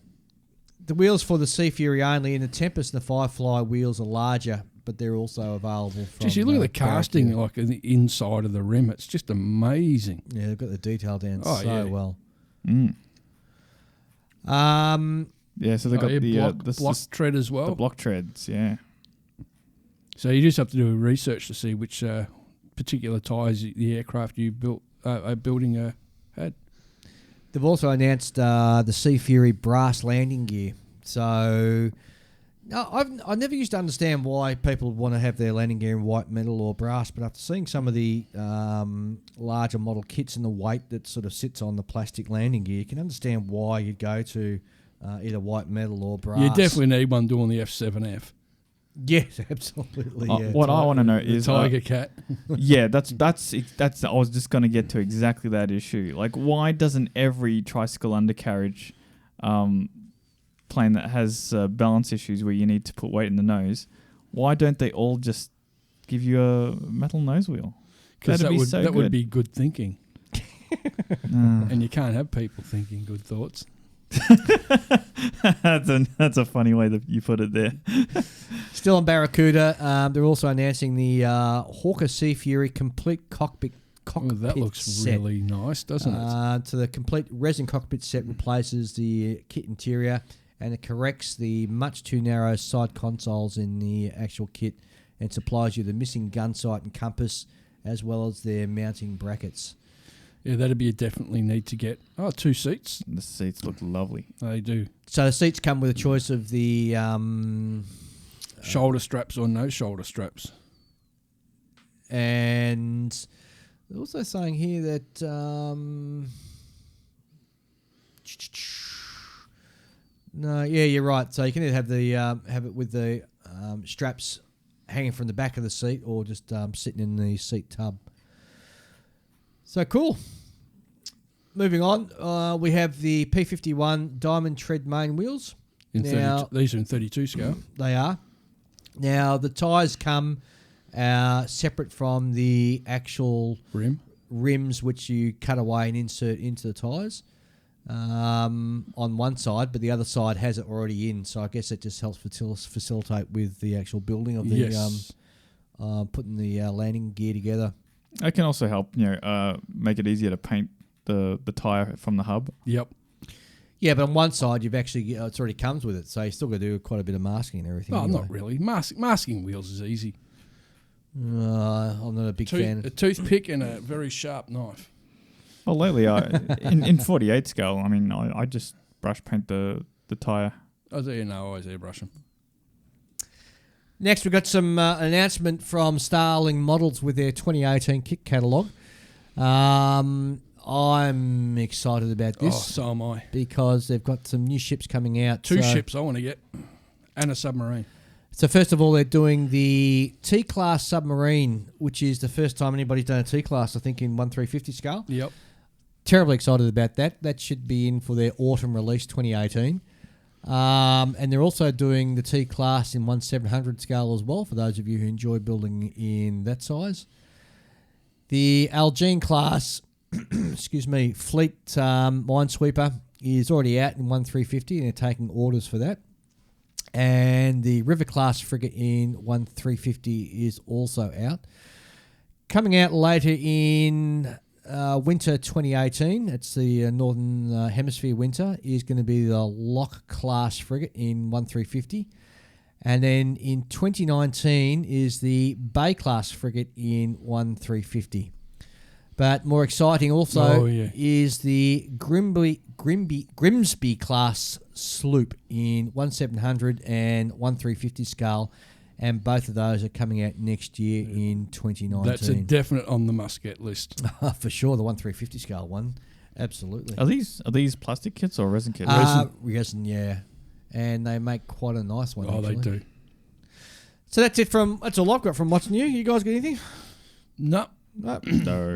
the wheels for the Sea Fury only, and the Tempest and the Firefly wheels are larger, but they're also available from... Just you look at the casting, like in the inside of the rim. It's just amazing. Yeah, they've got the detail down well. Mm. Yeah, so they've got the block tread as well. The block treads, yeah. So you just have to do research to see which particular tyres the aircraft you are building had. They've also announced the Sea Fury brass landing gear. So I never used to understand why people would want to have their landing gear in white metal or brass, but after seeing some of the larger model kits and the weight that sort of sits on the plastic landing gear, you can understand why you'd go to either white metal or brass. You definitely need one doing the F7F. Yes, absolutely. What I want to know is Tiger Cat. Yeah, that's. I was just going to get to exactly that issue. Like, why doesn't every tricycle undercarriage plane that has balance issues where you need to put weight in the nose, why don't they all just give you a metal nose wheel? Because that would be good thinking. And you can't have people thinking good thoughts. That's a funny way that you put it there. Still on Barracuda, they're also announcing the Hawker Sea Fury complete cockpit that looks set. Really nice, doesn't it? So the complete resin cockpit set replaces the kit interior, and it corrects the much too narrow side consoles in the actual kit and supplies you the missing gun sight and compass as well as their mounting brackets. Yeah, that'd be a definitely need to get. 2 seats. The seats look lovely. They do. So the seats come with a choice of the Shoulder straps or no shoulder straps? And they're also saying here that no, yeah, you're right. So you can either have the have it with the straps hanging from the back of the seat, or just sitting in the seat tub. So cool. Moving on, we have the P51 Diamond Tread main wheels. These are in 32 scale. They are. Now the tyres come separate from the actual rims, which you cut away and insert into the tyres on one side, but the other side has it already in. So I guess it just helps facilitate with the actual building of the putting the landing gear together. It can also help, make it easier to paint the tyre from the hub. Yep. Yeah, but on one side you've actually it's already comes with it, so you still got to do quite a bit of masking and everything. Oh, anyway. not really. Masking wheels is easy. I'm not a big fan. A toothpick and a very sharp knife. Well, lately, in 48 scale, I mean, I just brush paint the tyre. I always airbrush them. Next, we've got some announcement from Starling Models with their 2018 kit catalogue. I'm excited about this. Oh, so am I. Because they've got some new ships coming out. Two ships I want to get, and a submarine. So first of all, they're doing the T-Class submarine, which is the first time anybody's done a T-Class, I think, in 1/350 scale. Yep. Terribly excited about that. That should be in for their autumn release 2018. And they're also doing the T-Class in 1/700 scale as well, for those of you who enjoy building in that size. The Algene class, fleet minesweeper is already out in 1/350, and they're taking orders for that. And the River class frigate in 1/350 is also out. Coming out later in winter 2018, it's the Northern Hemisphere winter, is going to be the Lock class frigate in 1/350. And then in 2019 is the Bay class frigate in 1/350. But more exciting also is the Grimsby class sloop in 1/700 and 1/350 scale, and both of those are coming out next year in 2019. That's a definite on the must-get list. For sure, the 1/350 scale one, absolutely. Are these plastic kits or resin kits? Resin, yeah, and they make quite a nice one. Oh, actually. They do. So that's all I've got from watching you. You guys got anything? No. No,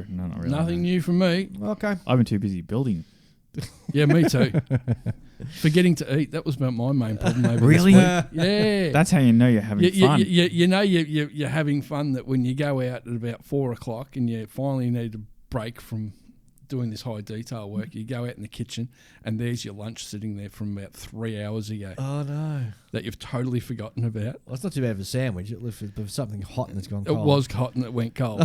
not really. Nothing new from me. Okay. I've been too busy building. Yeah, me too. Forgetting to eat. That was about my main problem. Over Really? This week. Yeah. That's how you know you're having fun. You're having fun, that when you go out at about 4 o'clock and you finally need a break from doing this high detail work, you go out in the kitchen and there's your lunch sitting there from about 3 hours ago. Oh, no. That you've totally forgotten about. Well, it's not too bad of a sandwich. It was something hot and it's gone cold. It was hot and it went cold.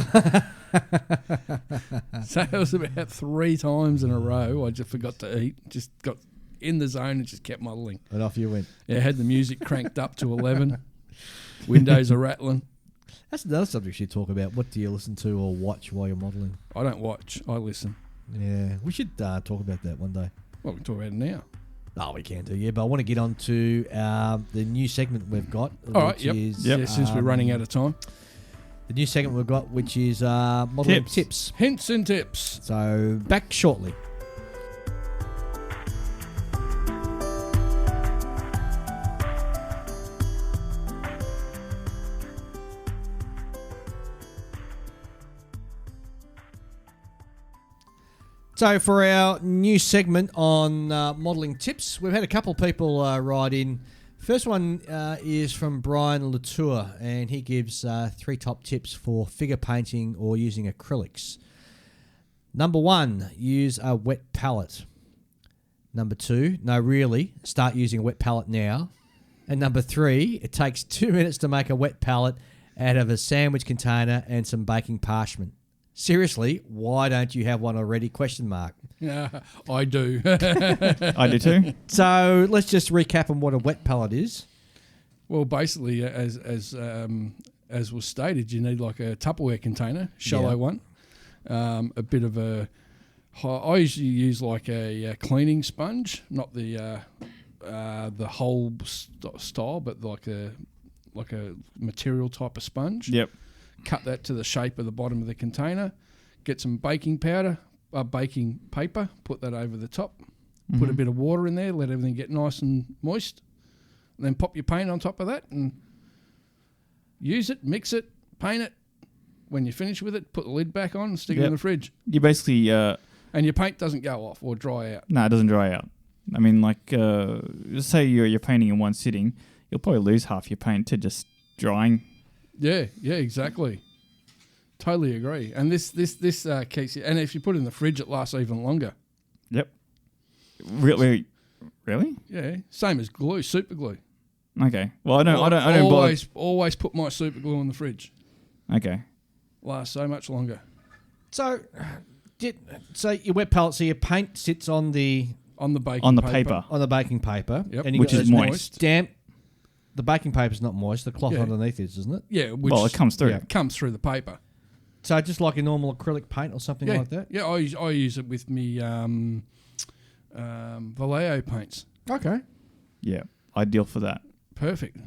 So it was about 3 times in a row I just forgot to eat. Just got in the zone and just kept muddling. And off you went. Yeah, had the music cranked up to 11. Windows are rattling. That's another subject you talk about. What do you listen to or watch while you're modelling? I don't watch. I listen. Yeah, we should talk about that one day. Well, we can talk about it now. Oh, we can do, yeah. But I want to get on to the new segment we've got. All right, yep. Since we're running out of time. The new segment we've got, which is modelling tips. Hints and tips. So, back shortly. So for our new segment on modelling tips, we've had a couple of people write in. First one is from Brian Latour, and he gives 3 top tips for figure painting or using acrylics. Number 1, use a wet palette. Number 2, no, really, start using a wet palette now. And number 3, it takes 2 minutes to make a wet palette out of a sandwich container and some baking parchment. Seriously, why don't you have one already? ? Yeah, I do. I do too. So let's just recap on what a wet palette is. Well, basically, as was stated, you need like a Tupperware container, shallow one, a bit of a. I usually use like a cleaning sponge, not the whole style, but like like a material type of sponge. Yep. Cut that to the shape of the bottom of the container. Get some baking powder, baking paper. Put that over the top. Put a bit of water in there. Let everything get nice and moist. And then pop your paint on top of that and use it, mix it, paint it. When you're finished with it, put the lid back on and stick it in the fridge. You basically... and your paint doesn't go off or dry out. No, it doesn't dry out. I mean, like, just say you're painting in one sitting, you'll probably lose half your paint to just drying. Yeah, exactly. Totally agree. And this keeps it. And if you put it in the fridge, it lasts even longer. Yep. Really? Yeah, same as glue, super glue. Okay. Well, I don't always put my super glue in the fridge. Okay. Lasts so much longer. So your wet pallet, so your paint sits on the paper. On the baking paper, yep. and which is moist. Damp. The baking paper's not moist. The cloth underneath is, isn't it? Yeah. Well, it comes through. Yeah, it comes through the paper. So just like a normal acrylic paint or something like that. Yeah, I use it with me Vallejo paints. Okay. Yeah, ideal for that. Perfect.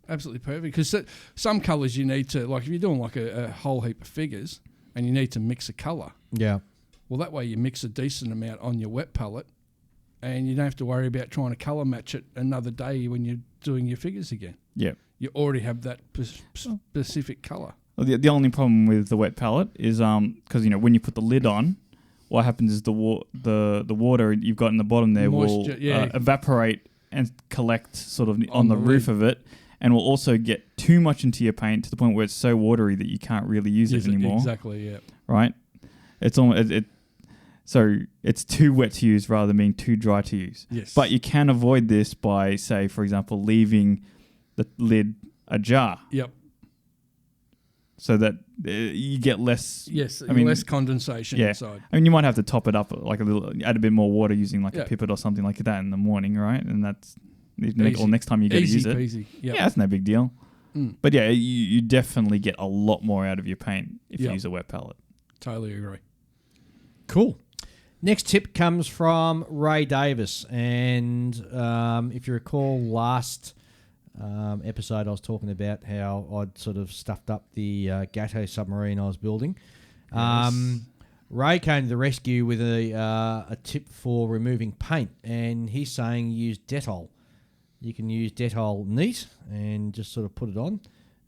Absolutely perfect. Because some colours you need to, like if you're doing like a whole heap of figures and you need to mix a colour. Yeah. Well, that way you mix a decent amount on your wet palette and you don't have to worry about trying to colour match it another day when you're doing your figures again. Yeah. You already have that specific colour. Well, the only problem with the wet palette is because when you put the lid on, what happens is the water you've got in the bottom there Moisture, will evaporate and collect sort of on the roof of it, and will also get too much into your paint to the point where it's so watery that you can't really use it anymore. Exactly, yeah. Right? It's almost so it's too wet to use rather than being too dry to use. Yes. But you can avoid this by, say, for example, leaving the lid ajar. Yep. So that you get less... Yes, less condensation inside. I mean, you might have to top it up like a little, add a bit more water using like a pipette or something like that in the morning, right? And that's... Or next time you go to use it. Easy peasy. Yep. Yeah, that's no big deal. But yeah, you definitely get a lot more out of your paint if you use a wet palette. Totally agree. Cool. Next tip comes from Ray Davis. And if you recall last... episode I was talking about how I'd sort of stuffed up the Gato submarine I was building. Yes. Ray came to the rescue with a tip for removing paint, and he's saying use Dettol. You can use Dettol neat and just sort of put it on,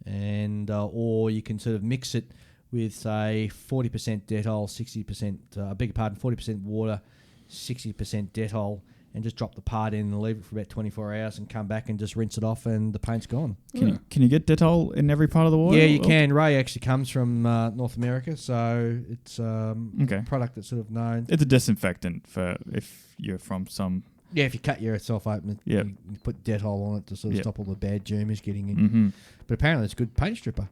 and or you can sort of mix it with say 40% Dettol, 60%, 40% water, 60% Dettol, and just drop the part in and leave it for about 24 hours and come back and just rinse it off and the paint's gone. Can you get Dettol in every part of the water? Yeah, you can. Ray actually comes from North America, so it's a product that's sort of known. It's a disinfectant for if you're from some... Yeah, if you cut yourself open, you put Dettol on it to sort of stop all the bad germs getting in. Mm-hmm. But apparently it's a good paint stripper.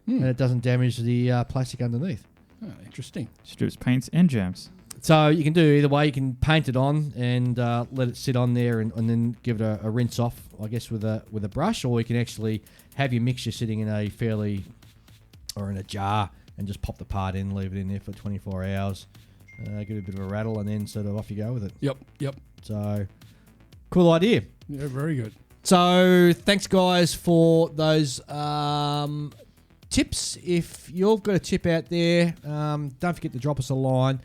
And it doesn't damage the plastic underneath. Oh, interesting. Strips paints and jams. So you can do either way. You can paint it on and let it sit on there and then give it a rinse off, I guess, with a brush, or you can actually have your mixture sitting in a jar and just pop the part in, leave it in there for 24 hours, give it a bit of a rattle, and then sort of off you go with it. Yep. So, cool idea. Yeah, very good. So, thanks, guys, for those tips. If you've got a tip out there, don't forget to drop us a line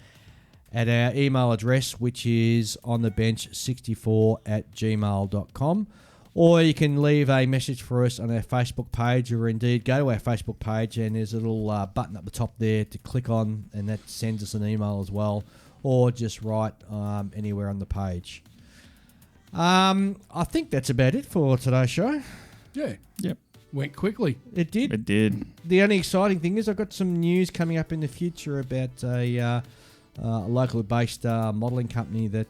at our email address, which is onthebench64@gmail.com. Or you can leave a message for us on our Facebook page, or indeed go to our Facebook page and there's a little button up the top there to click on, and that sends us an email as well, or just write anywhere on the page. I think that's about it for today's show. Yeah. Yep. Went quickly. It did. It did. The only exciting thing is I've got some news coming up in the future about a locally based modelling company that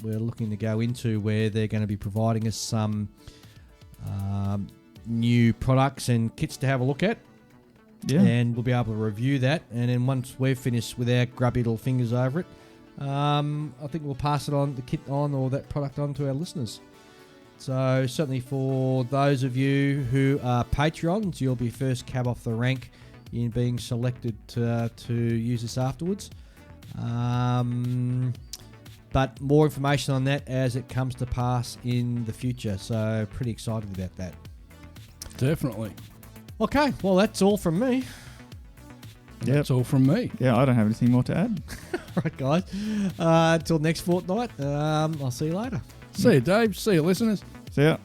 we're looking to go into, where they're going to be providing us some new products and kits to have a look at. Yeah. And we'll be able to review that. And then once we've finished with our grubby little fingers over it, I think we'll pass it on, the kit on, or that product on to our listeners. So certainly for those of you who are Patreons, you'll be first cab off the rank in being selected to use this afterwards. But more information on that as it comes to pass in the future. So pretty excited about that. Definitely. Okay, well, that's all from me. Yep. That's all from me. Yeah, I don't have anything more to add. Right, guys. Until next fortnight, I'll see you later. See you, Dave. See you, listeners. See ya.